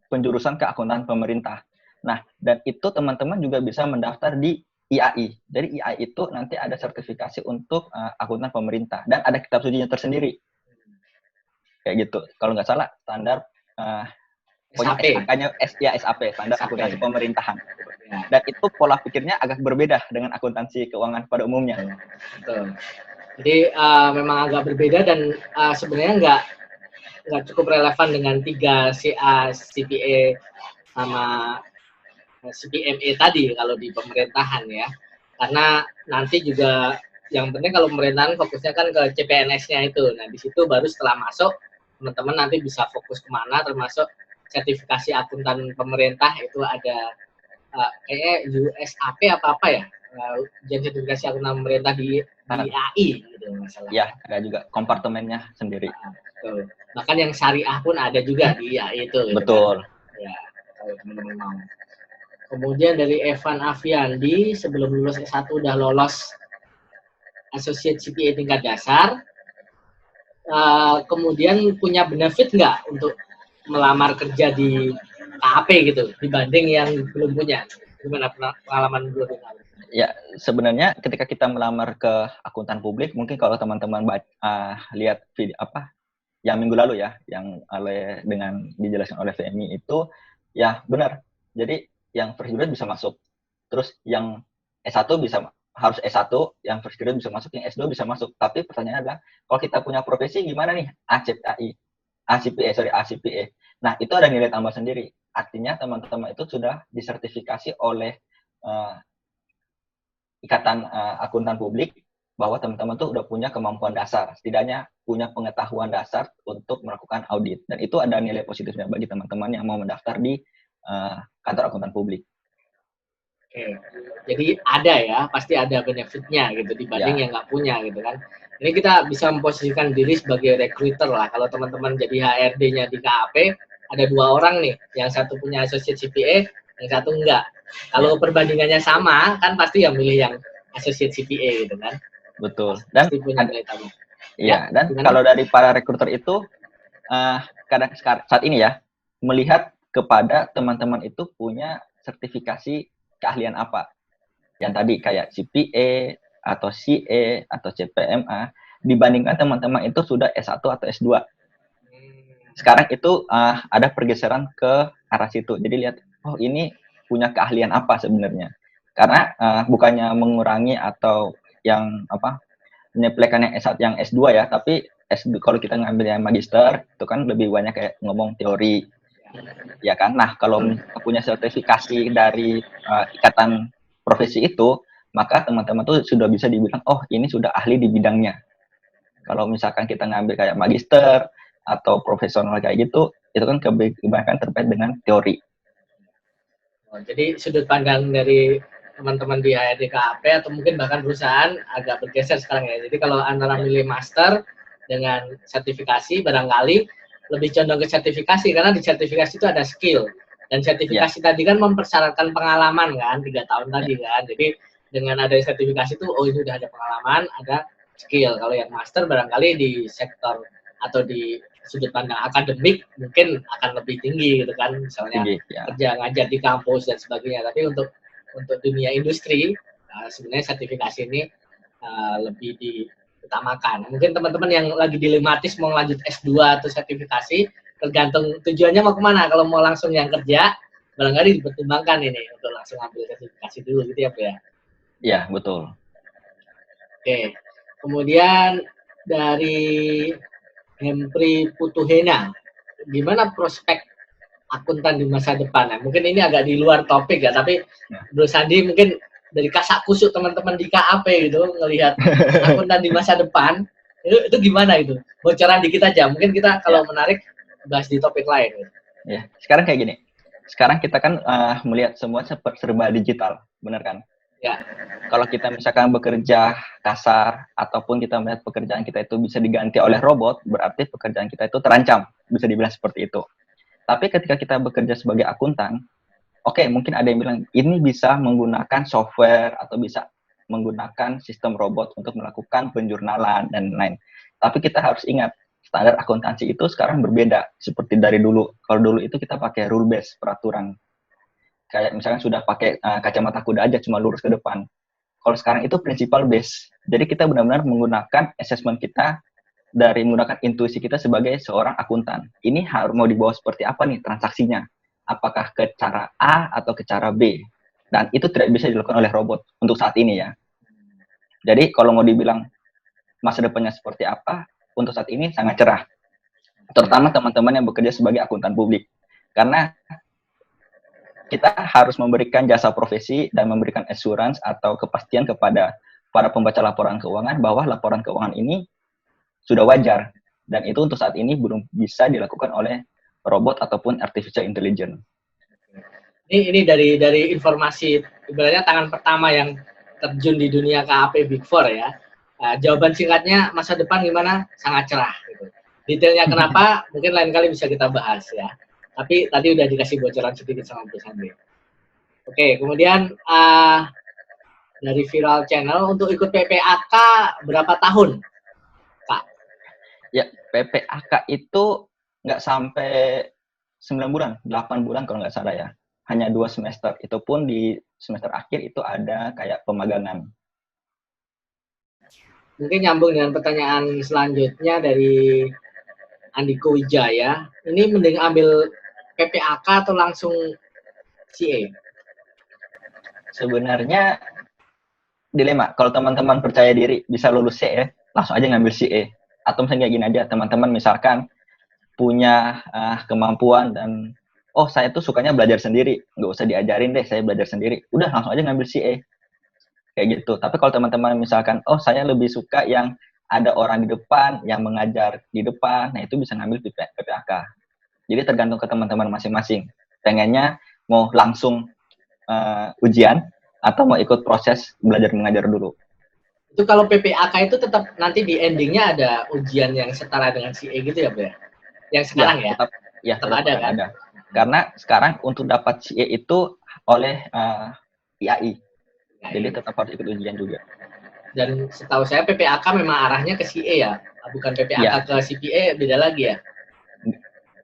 penjurusan ke akuntan pemerintah. Nah, dan itu teman-teman juga bisa mendaftar di IAI. Jadi IAI itu nanti ada sertifikasi untuk akuntan pemerintah dan ada kitab sucinya tersendiri. Kayak gitu. Kalau nggak salah standar SAP-nya SAP, standar akuntansi pemerintahan. Dan itu pola pikirnya agak berbeda dengan akuntansi keuangan pada umumnya. Betul. Jadi memang agak berbeda dan sebenarnya nggak cukup relevan dengan 3 CA, CPA sama CPMA tadi kalau di pemerintahan ya. Karena nanti juga yang penting kalau pemerintahan fokusnya kan ke CPNS-nya itu. Nah, di situ baru setelah masuk teman-teman nanti bisa fokus kemana, termasuk sertifikasi akuntan pemerintah itu ada kayaknya USAP apa ya, ujian sertifikasi akuntan pemerintah di AI gitu masalah. Ya, ada juga kompartemennya sendiri. Betul. Bahkan yang syariah pun ada juga di AI itu. Gitu betul. Kan? Ya, kalau teman-teman mau. Kemudian dari Evan Aviandi, sebelum lulus S1 udah lolos Associate CPA tingkat dasar, kemudian punya benefit nggak untuk melamar kerja di KAP gitu, dibanding yang belum punya? Gimana pengalaman belum? Ya, sebenarnya ketika kita melamar ke akuntan publik, mungkin kalau teman-teman lihat video yang minggu lalu ya, yang dijelaskan oleh VMI itu, ya benar. Jadi yang fresh graduate bisa masuk. Terus yang S1 harus S1, yang fresh graduate bisa masuk, yang S2 bisa masuk. Tapi pertanyaannya adalah, kalau kita punya profesi gimana nih? ACPA. Nah, itu ada nilai tambah sendiri. Artinya teman-teman itu sudah disertifikasi oleh Ikatan Akuntan Publik bahwa teman-teman tuh udah punya kemampuan dasar, setidaknya punya pengetahuan dasar untuk melakukan audit. Dan itu ada nilai positifnya bagi teman-teman yang mau mendaftar di kantor akuntan publik. Oke. Jadi ada ya, pasti ada benefitnya gitu dibanding yang nggak punya gitu kan. Ini kita bisa memposisikan diri sebagai recruiter lah. Kalau teman-teman jadi HRD-nya di KAP, ada 2 orang nih, yang satu punya associate CPA, yang satu enggak. Kalau perbandingannya sama, kan pasti yang milih yang associate CPA gitu kan. Betul. Dan dan gimana? Kalau dari para recruiter itu kadang saat ini ya, melihat kepada teman-teman itu punya sertifikasi keahlian apa. Yang tadi kayak CPA atau CA atau CPMA, dibandingkan teman-teman itu sudah S1 atau S2. Sekarang itu ada pergeseran ke arah situ. Jadi lihat, oh ini punya keahlian apa sebenarnya. Karena bukannya mengurangi atau yang menyepelekan yang S1 yang S2 ya, tapi kalau kita ngambil yang magister itu kan lebih banyak kayak ngomong teori. Ya kan? Nah, kalau punya sertifikasi dari ikatan profesi itu, maka teman-teman tuh sudah bisa dibilang, oh ini sudah ahli di bidangnya. Kalau misalkan kita ngambil kayak magister atau profesional kayak gitu, itu kan kebanyakan terkait dengan teori. Jadi sudut pandang dari teman-teman di HRD KAP atau mungkin bahkan perusahaan agak bergeser sekarang ya. Jadi kalau antara milih master dengan sertifikasi, barangkali lebih condong ke sertifikasi, karena di sertifikasi itu ada skill. Dan sertifikasi tadi kan mempersyaratkan pengalaman kan, 3 tahun tadi kan. Jadi dengan ada sertifikasi itu, oh ini udah ada pengalaman, ada skill. Kalau yang master barangkali di sektor atau di sudut pandang akademik mungkin akan lebih tinggi gitu kan, misalnya kerja ngajar di kampus dan sebagainya. Tapi untuk dunia industri sebenarnya sertifikasi ini lebih diutamakan. Mungkin teman-teman yang lagi dilematis mau lanjut S2 atau sertifikasi, tergantung tujuannya mau kemana. Kalau mau langsung yang kerja, barangkali dipertimbangkan ini untuk langsung ambil sertifikasi dulu gitu ya, Bu ya? Iya, betul. Oke. Kemudian dari Hempri Putuhena, gimana prospek akuntan di masa depan? Nah, mungkin ini agak di luar topik ya, tapi Bro Sandi mungkin dari kasak kusuk teman-teman di KAP gitu, ngelihat akuntan di masa depan, itu gimana itu? Bocoran dikit aja, mungkin kita kalau menarik bahas di topik lain. Gitu. Ya, sekarang kayak gini, sekarang kita kan melihat semua serba digital, benar kan? Ya. Kalau kita misalkan bekerja kasar ataupun kita melihat pekerjaan kita itu bisa diganti oleh robot, berarti pekerjaan kita itu terancam, bisa dibilang seperti itu. Tapi ketika kita bekerja sebagai akuntan, oke, mungkin ada yang bilang ini bisa menggunakan software atau bisa menggunakan sistem robot untuk melakukan penjurnalan dan lain-lain. Tapi kita harus ingat, standar akuntansi itu sekarang berbeda seperti dari dulu. Kalau dulu itu kita pakai rule base, peraturan. Kayak misalkan sudah pakai kacamata kuda aja cuma lurus ke depan. Kalau sekarang itu principle base. Jadi kita benar-benar menggunakan assessment kita dari menggunakan intuisi kita sebagai seorang akuntan. Ini harus mau dibawa seperti apa nih transaksinya? Apakah ke cara A atau ke cara B? Dan itu tidak bisa dilakukan oleh robot untuk saat ini ya. Jadi kalau mau dibilang masa depannya seperti apa, untuk saat ini sangat cerah. Terutama teman-teman yang bekerja sebagai akuntan publik. Karena kita harus memberikan jasa profesi dan memberikan assurance atau kepastian kepada para pembaca laporan keuangan bahwa laporan keuangan ini sudah wajar. Dan itu untuk saat ini belum bisa dilakukan oleh robot ataupun artificial intelligence. Ini dari informasi ibaratnya tangan pertama yang terjun di dunia KAP Big Four ya. Jawaban singkatnya masa depan gimana? Sangat cerah. Gitu. Detailnya kenapa? Mungkin lain kali bisa kita bahas ya. Tapi tadi udah dikasih bocoran sedikit sama Bu Sandri. Oke, kemudian dari Viral Channel untuk ikut PPAK berapa tahun, Kak? Ya, PPAK itu nggak sampai 9 bulan, 8 bulan kalau nggak salah ya. Hanya 2 semester. Itu pun di semester akhir itu ada kayak pemagangan. Mungkin nyambung dengan pertanyaan selanjutnya dari Andiko Wijaya. Ini mending ambil PPAK atau langsung CA? Sebenarnya dilema. Kalau teman-teman percaya diri bisa lulus CA, langsung aja ngambil CA. Atau misalnya gini aja, teman-teman misalkan punya kemampuan dan saya tuh sukanya belajar sendiri, nggak usah diajarin deh, saya belajar sendiri. Udah langsung aja ngambil CA. Kayak gitu. Tapi kalau teman-teman misalkan, saya lebih suka yang ada orang di depan, yang mengajar di depan, nah itu bisa ngambil PPAK. Jadi tergantung ke teman-teman masing-masing. Pengennya mau langsung ujian atau mau ikut proses belajar mengajar dulu. Itu kalau PPAK itu tetap nanti di endingnya ada ujian yang setara dengan CA gitu ya, Bu? Yang sekarang ya? Tetap ada kan? Ada. Karena sekarang untuk dapat CA itu oleh IAI. Jadi tetap harus ikut ujian juga. Dan setahu saya PPAK memang arahnya ke CA ya, bukan PPAK ke CPA, beda lagi ya?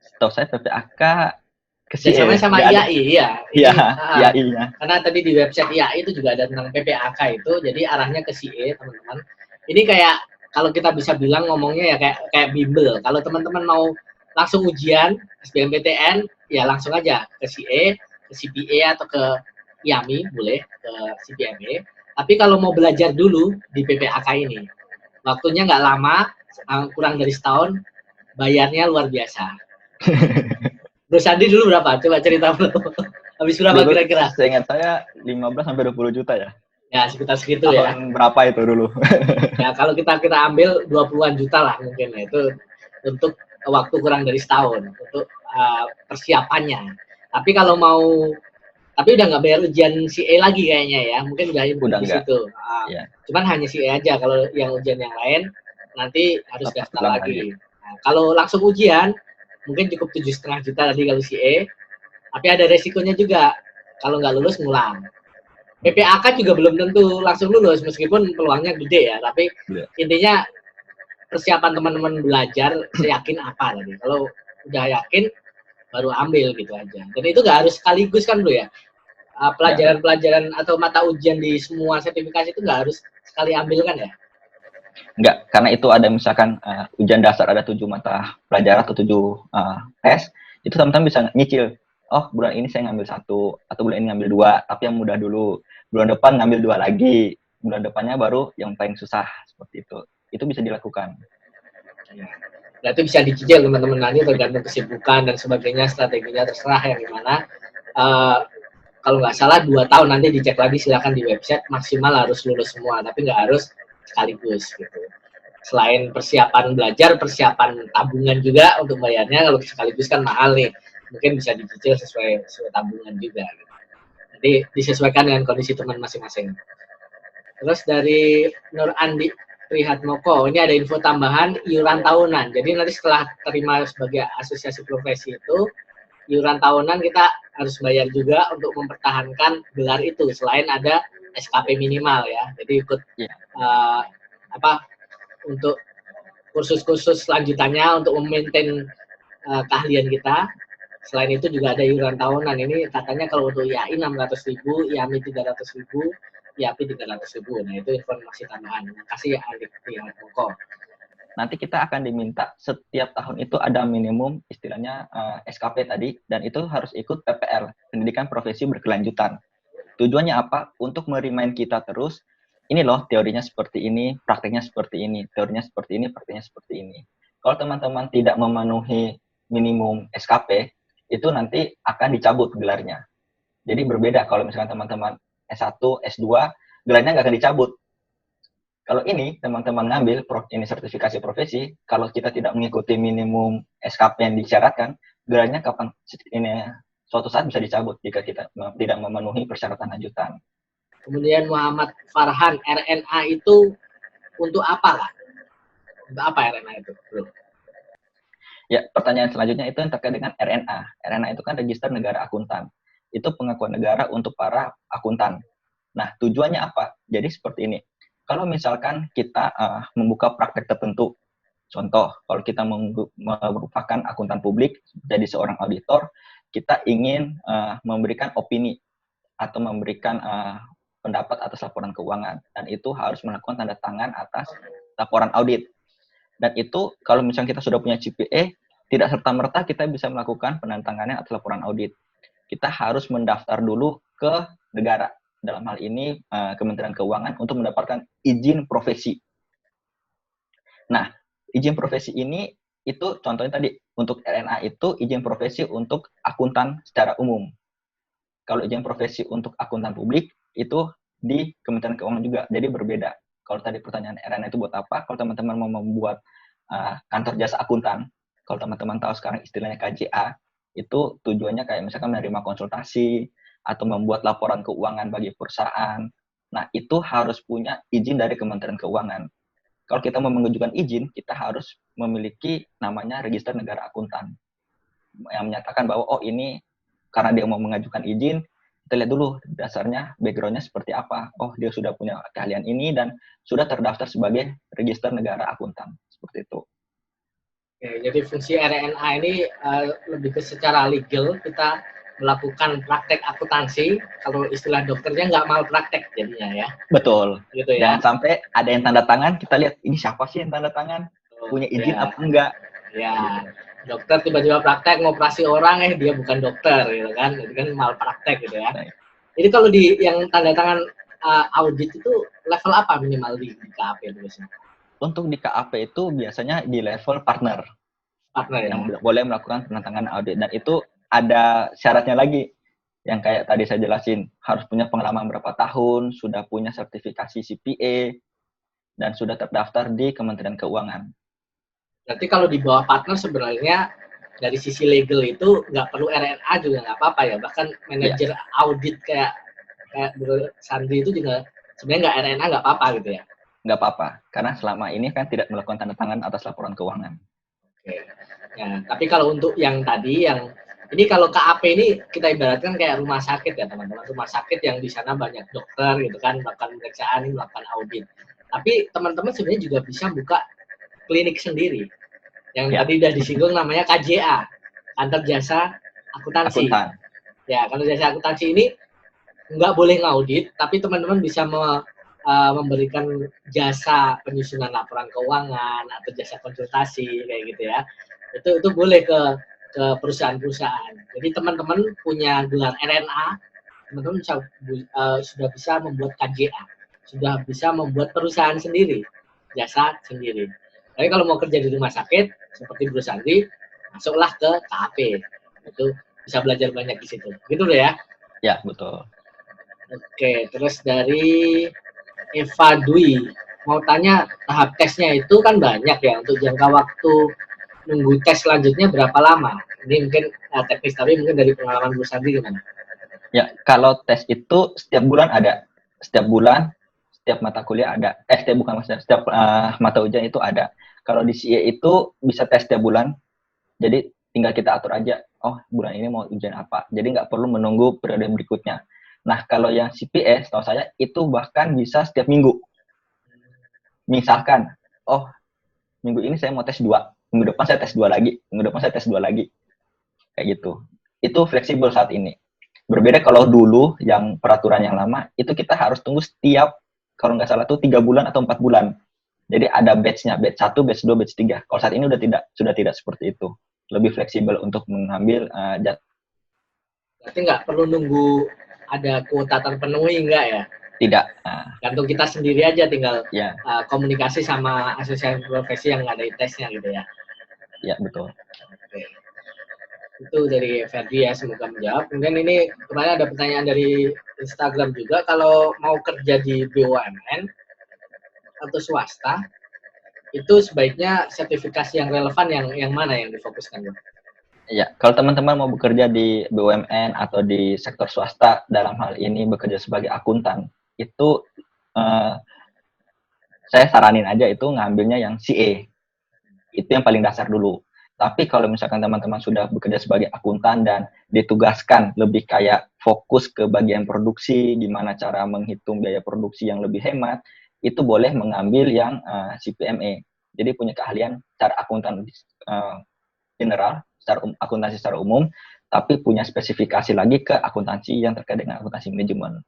Setahu saya PPAK ke CA. Sama IAI, iya. IAI-nya. Karena tadi di website IAI itu juga ada tentang PPAK itu, jadi arahnya ke CA, teman-teman. Ini kayak kalau kita bisa bilang ngomongnya ya kayak bimbel. Kalau teman-teman mau langsung ujian SBMPTN, ya langsung aja ke CA, ke CPA atau ke IAMI, boleh ke CPMA. Tapi kalau mau belajar dulu di PPAK ini, waktunya nggak lama, kurang dari setahun, bayarnya luar biasa. Bro Sandi dulu berapa? Coba cerita bro. Habis berapa kira-kira? Seingat saya 15-20 juta ya. Ya, sekitar segitu ya. Tahun berapa itu dulu? Ya, kalau kita ambil 20-an juta lah mungkin. Nah, itu untuk waktu kurang dari setahun untuk persiapannya. Tapi kalau tapi udah nggak bayar ujian CA lagi kayaknya ya. Mungkin udah di situ. Cuman hanya CA aja. Kalau yang ujian yang lain nanti harus daftar lagi. Nah, kalau langsung ujian mungkin cukup 7,5 juta tadi kalau CA, tapi ada resikonya juga kalau nggak lulus ngulang. PPAK juga belum tentu langsung lulus meskipun peluangnya gede ya, tapi intinya persiapan teman-teman belajar seyakin apa tadi. Kalau udah yakin baru ambil gitu aja. Dan itu nggak harus sekaligus kan bro ya. Pelajaran-pelajaran atau mata ujian di semua sertifikasi itu nggak harus sekali ambil kan ya? Enggak, karena itu ada misalkan ujian dasar ada 7 mata pelajaran atau 7 tes, itu teman-teman bisa nyicil. Bulan ini saya ngambil 1 atau bulan ini ngambil 2, tapi yang mudah dulu. Bulan depan ngambil 2 lagi, bulan depannya baru yang paling susah seperti itu. Itu bisa dilakukan. Nah, itu bisa dicicil teman-teman, nanti tergantung kesibukan dan sebagainya, strateginya terserah yang gimana. Kalau nggak salah 2 tahun nanti dicek lagi silakan di website, maksimal harus lulus semua, tapi nggak harus sekaligus gitu. Selain persiapan belajar, persiapan tabungan juga untuk bayarnya. Kalau sekaligus kan mahal nih, mungkin bisa dicicil sesuai tabungan juga gitu. Jadi disesuaikan dengan kondisi teman masing-masing. Terus dari Nur Andi Prihatmoko, ini ada info tambahan iuran tahunan. Jadi nanti setelah terima sebagai asosiasi profesi itu, iuran tahunan kita harus bayar juga untuk mempertahankan gelar itu, selain ada SKP minimal ya. Jadi ikut untuk kursus-kursus selanjutannya untuk memaintain keahlian kita. Selain itu juga ada iuran tahunan. Ini katanya kalau untuk IAI 600.000, IAMI 300.000, IAPI 300.000. Nah, itu informasi tambahan. Terima kasih ya Adik Moko. Nanti kita akan diminta setiap tahun itu ada minimum istilahnya SKP tadi, dan itu harus ikut PPL, Pendidikan Profesi Berkelanjutan. Tujuannya apa? Untuk merimain kita terus, ini loh teorinya seperti ini, prakteknya seperti ini, teorinya seperti ini, prakteknya seperti ini. Kalau teman-teman tidak memenuhi minimum SKP, itu nanti akan dicabut gelarnya. Jadi berbeda kalau misalkan teman-teman S1, S2, gelarnya nggak akan dicabut. Kalau ini teman-teman ngambil ini sertifikasi profesi, kalau kita tidak mengikuti minimum SKP yang disyaratkan, gelarnya kapan ini suatu saat bisa dicabut jika kita tidak memenuhi persyaratan lanjutan. Kemudian Muhammad Farhan, RNA itu untuk apa lah? Untuk apa RNA itu, bro? Ya, pertanyaan selanjutnya itu yang terkait dengan RNA. RNA itu kan Register Negara Akuntan. Itu pengakuan negara untuk para akuntan. Nah, tujuannya apa? Jadi seperti ini. Kalau misalkan kita membuka praktek tertentu, contoh, kalau kita merupakan akuntan publik, jadi seorang auditor, kita ingin memberikan opini atau memberikan pendapat atas laporan keuangan. Dan itu harus melakukan tanda tangan atas laporan audit. Dan itu kalau misalnya kita sudah punya CPA, tidak serta-merta kita bisa melakukan penandatanganan atas laporan audit. Kita harus mendaftar dulu ke negara. Dalam hal ini Kementerian Keuangan untuk mendapatkan izin profesi. Nah, izin profesi ini itu contohnya tadi untuk RNA itu izin profesi untuk akuntan secara umum. Kalau izin profesi untuk akuntan publik itu di Kementerian Keuangan juga, jadi berbeda. Kalau tadi pertanyaan RNA itu buat apa? Kalau teman-teman mau membuat kantor jasa akuntan, kalau teman-teman tahu sekarang istilahnya KJA, itu tujuannya kayak misalkan menerima konsultasi atau membuat laporan keuangan bagi perusahaan. Nah, itu harus punya izin dari Kementerian Keuangan. Kalau kita mau mengajukan izin, kita harus memiliki namanya Register Negara Akuntan yang menyatakan bahwa oh ini karena dia mau mengajukan izin, kita lihat dulu dasarnya, background-nya seperti apa. Oh, dia sudah punya keahlian ini dan sudah terdaftar sebagai Register Negara Akuntan. Seperti itu. Oke, jadi fungsi RNA ini lebih ke secara legal, kita melakukan praktek akuntansi, kalau istilah dokternya nggak malpraktek jadinya ya. Betul. Gitu ya. Jangan sampai ada yang tanda tangan, kita lihat ini siapa sih yang tanda tangan, punya izin ya. apa enggak. Ya, dokter tiba-tiba praktek ngoperasi orang, dia bukan dokter gitu kan, itu kan malpraktek gitu ya. Jadi kalau di yang tanda tangan audit itu level apa minimal di KAP itu biasanya? Untuk di KAP itu biasanya di level partner. Partner ya. Yang boleh melakukan penandatangan audit, dan itu ada syaratnya lagi yang kayak tadi saya jelasin, harus punya pengalaman berapa tahun, sudah punya sertifikasi CPA, dan sudah terdaftar di Kementerian Keuangan. Berarti kalau di bawah partner sebenarnya dari sisi legal itu nggak perlu RNA juga nggak apa-apa ya, bahkan manajer audit kayak Bro Sandri itu juga sebenarnya nggak RNA nggak apa-apa gitu ya? Nggak apa-apa, karena selama ini kan tidak melakukan tanda tangan atas laporan keuangan. Oke. Ya, tapi kalau untuk yang tadi, yang ini kalau KAP ini kita ibaratkan kayak rumah sakit ya teman-teman, rumah sakit yang di sana banyak dokter gitu kan, melakukan pemeriksaan, melakukan audit. Tapi teman-teman sebenarnya juga bisa buka klinik sendiri. Yang tadi udah disinggung namanya KJA, Kantor Jasa Akuntansi. Akuntan. Ya, Kantor Jasa Akuntansi ini nggak boleh ngaudit, tapi teman-teman bisa memberikan jasa penyusunan laporan keuangan atau jasa konsultasi kayak gitu ya. Itu boleh ke perusahaan-perusahaan. Jadi teman-teman punya gelar RNA, teman-teman sudah bisa membuat KJA, sudah bisa membuat perusahaan sendiri, jasa sendiri. Tapi kalau mau kerja di rumah sakit seperti Bro Sandi, masuklah ke KAP. Itu bisa belajar banyak di situ. Gitu loh ya? Ya, betul. Oke, terus dari Eva Dwi, mau tanya tahap tesnya itu kan banyak ya, untuk jangka waktu nunggu tes selanjutnya berapa lama? Ini mungkin teknis, tapi mungkin dari pengalaman Bu Sandi gimana? Ya, kalau tes itu setiap bulan ada. Setiap bulan, setiap mata kuliah ada. Setiap mata ujian itu ada. Kalau di CA itu bisa tes setiap bulan, jadi tinggal kita atur aja, oh bulan ini mau ujian apa. Jadi nggak perlu menunggu periode berikutnya. Nah, kalau yang CPA, setahu saya, itu bahkan bisa setiap minggu. Misalkan, oh minggu ini saya mau tes 2, minggu depan saya tes 2 lagi, minggu depan saya tes 2 lagi. Kayak gitu. Itu fleksibel saat ini. Berbeda kalau dulu yang peraturan yang lama, itu kita harus tunggu setiap, kalau nggak salah tuh 3 bulan atau 4 bulan. Jadi ada batch-nya, batch 1, batch 2, batch 3. Kalau saat ini sudah tidak seperti itu. Lebih fleksibel untuk mengambil Berarti nggak perlu nunggu ada kuota terpenuhi, enggak ya? Tidak. Gantung kita sendiri aja, tinggal Ya. Komunikasi sama asosiasi profesi yang ngadain tesnya gitu ya? Ya, betul. Oke. Itu dari Ferdi ya, semoga menjawab. Kemudian ini kemarin ada pertanyaan dari Instagram juga, kalau mau kerja di BUMN, atau swasta, itu sebaiknya sertifikasi yang relevan yang mana yang difokuskan, Bro? Iya, kalau teman-teman mau bekerja di BUMN atau di sektor swasta, dalam hal ini bekerja sebagai akuntan, itu eh, saya saranin aja itu ngambilnya yang CA. Itu yang paling dasar dulu. Tapi kalau misalkan teman-teman sudah bekerja sebagai akuntan dan ditugaskan lebih kayak fokus ke bagian produksi, gimana cara menghitung biaya produksi yang lebih hemat, itu boleh mengambil yang CPMA. Jadi punya keahlian cara akuntan general, akuntansi secara umum, tapi punya spesifikasi lagi ke akuntansi yang terkait dengan akuntansi manajemen.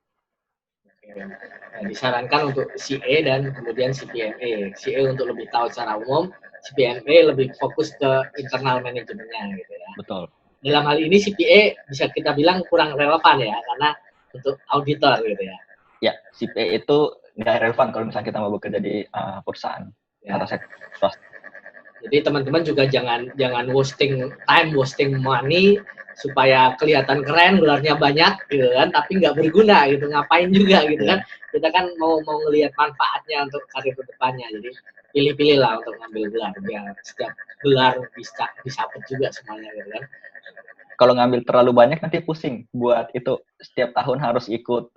Nah, disarankan untuk CA dan kemudian CPMA. CA untuk lebih tahu secara umum, CPMA lebih fokus ke internal manajemennya gitu ya. Betul. Dalam hal ini CPA bisa kita bilang kurang relevan ya, karena untuk auditor gitu ya. Ya, CPA itu nggak relevan kalau misalnya kita mau bekerja di perusahaan ya. atau sektor swasta. Jadi teman-teman juga jangan wasting time, wasting money supaya kelihatan keren, gelarnya banyak gitu kan, tapi nggak berguna gitu, ngapain juga gitu kan. Kita kan mau ngelihat manfaatnya untuk karir kedepannya. Jadi pilih-pilih lah untuk ngambil gelar, biar setiap gelar bisa disabet juga semuanya gitu kan. Kalau ngambil terlalu banyak nanti pusing buat itu, setiap tahun harus ikut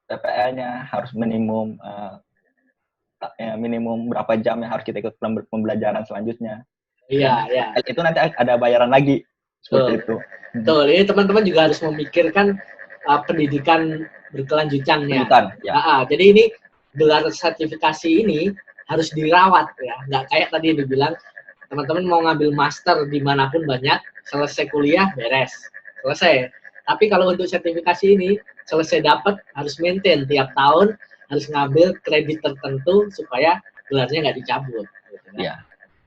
PPL-nya, harus minimum minimum berapa jam yang harus kita ikut pembelajaran selanjutnya. Iya, iya. Itu nanti ada bayaran lagi seperti itu. Betul. Ini teman-teman juga harus memikirkan pendidikan berkelanjutannya. Ya. Jadi ini gelar sertifikasi ini harus dirawat ya. Nggak kayak tadi yang dibilang, teman-teman mau ngambil master dimanapun banyak, selesai kuliah beres, selesai. Tapi kalau untuk sertifikasi ini, selesai dapat harus maintain tiap tahun, harus ngambil kredit tertentu supaya gelarnya nggak dicabut. Gitu kan? Ya.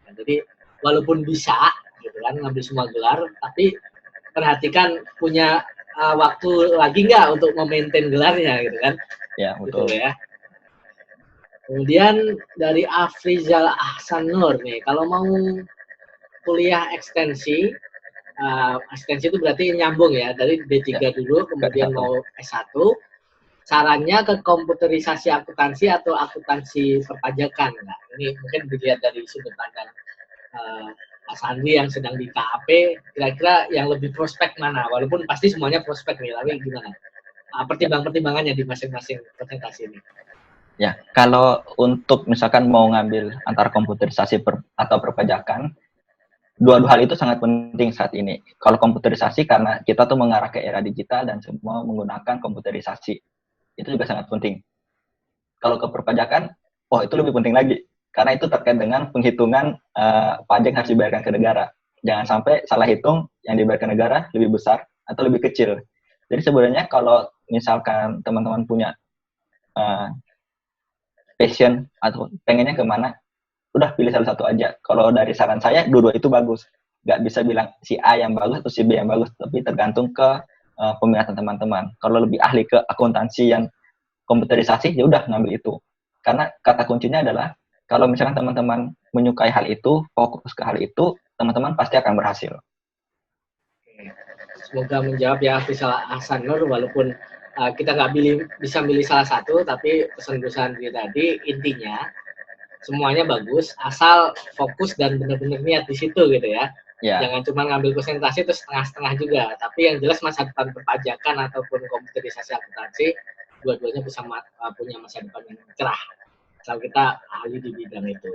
Nah, jadi walaupun bisa gitu kan ngambil semua gelar, tapi perhatikan punya waktu lagi nggak untuk memaintain gelarnya gitu kan. Ya, betul. Gitu ya. Kemudian dari Afrizal Ahsanur nih, kalau mau kuliah ekstensi, ekstensi itu berarti nyambung ya, dari D3 dulu, kemudian mau S1, sarannya ke komputerisasi akuntansi atau akuntansi perpajakan. Nah, ini mungkin dilihat dari sudut pandang Pak Sandi yang sedang di KAP, kira-kira yang lebih prospek mana? Walaupun pasti semuanya prospek nih, tapi gimana? Pertimbangan-pertimbangannya di masing-masing presentasi ini. Ya, kalau untuk misalkan mau ngambil antara komputerisasi atau perpajakan, dua hal itu sangat penting saat ini. Kalau komputerisasi karena kita tuh mengarah ke era digital dan semua menggunakan komputerisasi. Itu juga sangat penting. Kalau ke perpajakan, itu lebih penting lagi. Karena itu terkait dengan penghitungan pajak yang harus dibayarkan ke negara. Jangan sampai salah hitung yang dibayarkan negara lebih besar atau lebih kecil. Jadi sebenarnya kalau misalkan teman-teman punya passion atau pengennya kemana, udah pilih salah satu aja. Kalau dari saran saya, dua-dua itu bagus. Nggak bisa bilang si A yang bagus atau si B yang bagus, tapi tergantung ke peminatan teman-teman. Kalau lebih ahli ke akuntansi yang komputerisasi, ya udah ngambil itu. Karena kata kuncinya adalah, kalau misalkan teman-teman menyukai hal itu, fokus ke hal itu, teman-teman pasti akan berhasil. Semoga menjawab ya Afrizal Ahsanur, walaupun kita nggak bisa milih salah satu, tapi pesan-pesan tadi intinya semuanya bagus, asal fokus dan benar-benar niat di situ gitu ya. Jangan cuma ngambil konsentrasi itu setengah-setengah juga, tapi yang jelas masa depan perpajakan ataupun komputerisasi akuntansi, dua-duanya bisa punya masa depan yang cerah, asal kita ahli di bidang itu.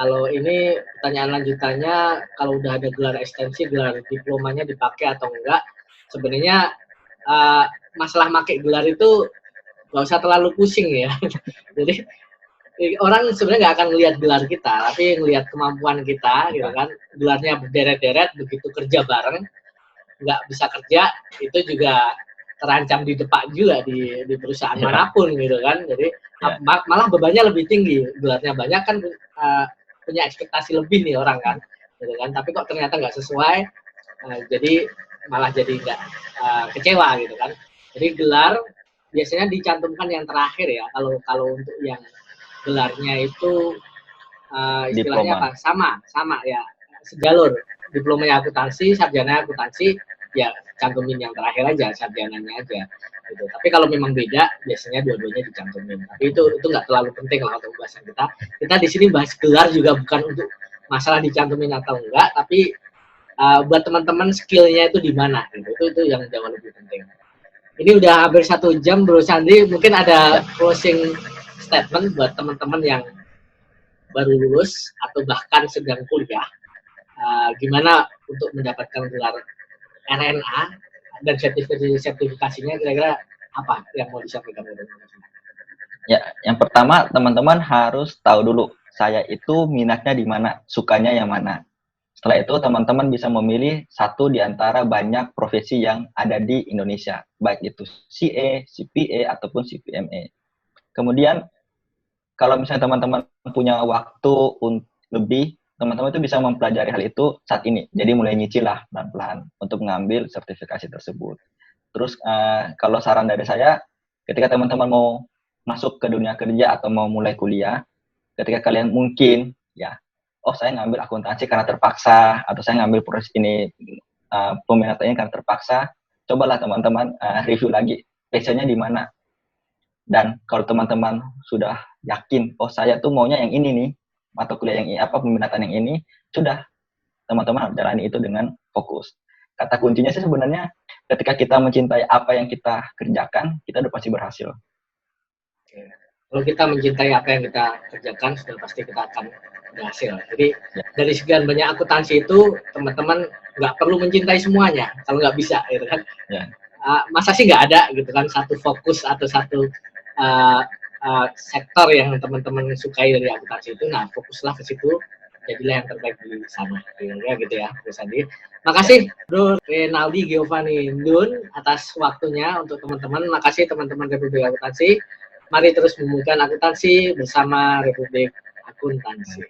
Kalau ini pertanyaan lanjutannya, kalau udah ada gelar ekstensi, gelar diplomanya dipakai atau enggak, sebenarnya masalah pakai gelar itu nggak usah terlalu pusing ya. Jadi orang sebenarnya nggak akan melihat gelar kita, tapi ngelihat kemampuan kita, gitu kan. Gelarnya berderet-deret, begitu kerja bareng, nggak bisa kerja, itu juga terancam di depan juga di perusahaan manapun, gitu kan. Jadi malah bebannya lebih tinggi, gelarnya banyak kan punya ekspektasi lebih nih orang kan, gitu kan. Tapi kok ternyata nggak sesuai, jadi malah jadi nggak kecewa, gitu kan. Jadi gelar biasanya dicantumkan yang terakhir ya, kalau untuk yang gelarnya itu istilahnya apa? Sama ya, sejalur. Diplomanya akuntansi, sarjana akuntansi, ya cantumin yang terakhir aja, sarjananya aja gitu. Tapi kalau memang beda, biasanya dua-duanya dicantumin. Tapi itu nggak terlalu penting lah untuk pembahasan kita. Kita di sini bahas gelar juga bukan untuk masalah dicantumin atau enggak, tapi buat teman-teman skillnya itu di mana gitu. Itu yang jauh lebih penting. Ini udah hampir 1 jam, Bro Sandi. Mungkin ada closing statement buat teman-teman yang baru lulus atau bahkan sedang kuliah. Gimana untuk mendapatkan gelar RNA dan sertifikasinya, kira-kira apa yang mau disampaikan ke teman-teman? Ya, yang pertama teman-teman harus tahu dulu saya itu minatnya di mana, sukanya yang mana. Setelah itu teman-teman bisa memilih satu di antara banyak profesi yang ada di Indonesia, baik itu CA, CPA ataupun CPMA. Kemudian kalau misalnya teman-teman punya waktu lebih, teman-teman itu bisa mempelajari hal itu saat ini. Jadi mulai nyicil lah pelan-pelan untuk mengambil sertifikasi tersebut. Terus kalau saran dari saya, ketika teman-teman mau masuk ke dunia kerja atau mau mulai kuliah, ketika kalian mungkin ya, oh saya ngambil akuntansi karena terpaksa, atau saya ngambil proses ini peminatan ini karena terpaksa, cobalah teman-teman review lagi passionnya di mana. Dan kalau teman-teman sudah yakin, oh saya tuh maunya yang ini nih, atau kuliah yang ini, peminatan yang ini, sudah teman-teman jalani itu dengan fokus. Kata kuncinya sih sebenarnya ketika kita mencintai apa yang kita kerjakan, kita udah pasti berhasil. Kalau kita mencintai apa yang kita kerjakan, sudah pasti kita akan berhasil. Jadi dari sekian banyak akuntansi itu, teman-teman nggak perlu mencintai semuanya, kalau nggak bisa, gitu kan? Ya. Masa sih nggak ada, gitu kan? Satu fokus atau satu sektor yang teman-teman sukai dari akuntansi itu, nah fokuslah ke situ, jadilah yang terbaik di sana, gitu ya, Bro Sandi. Makasih Bro Renaldi Giovanni Ndun atas waktunya untuk teman-teman. Makasih teman-teman Republik Akuntansi. Mari terus membuka akuntansi bersama Republik Akuntansi.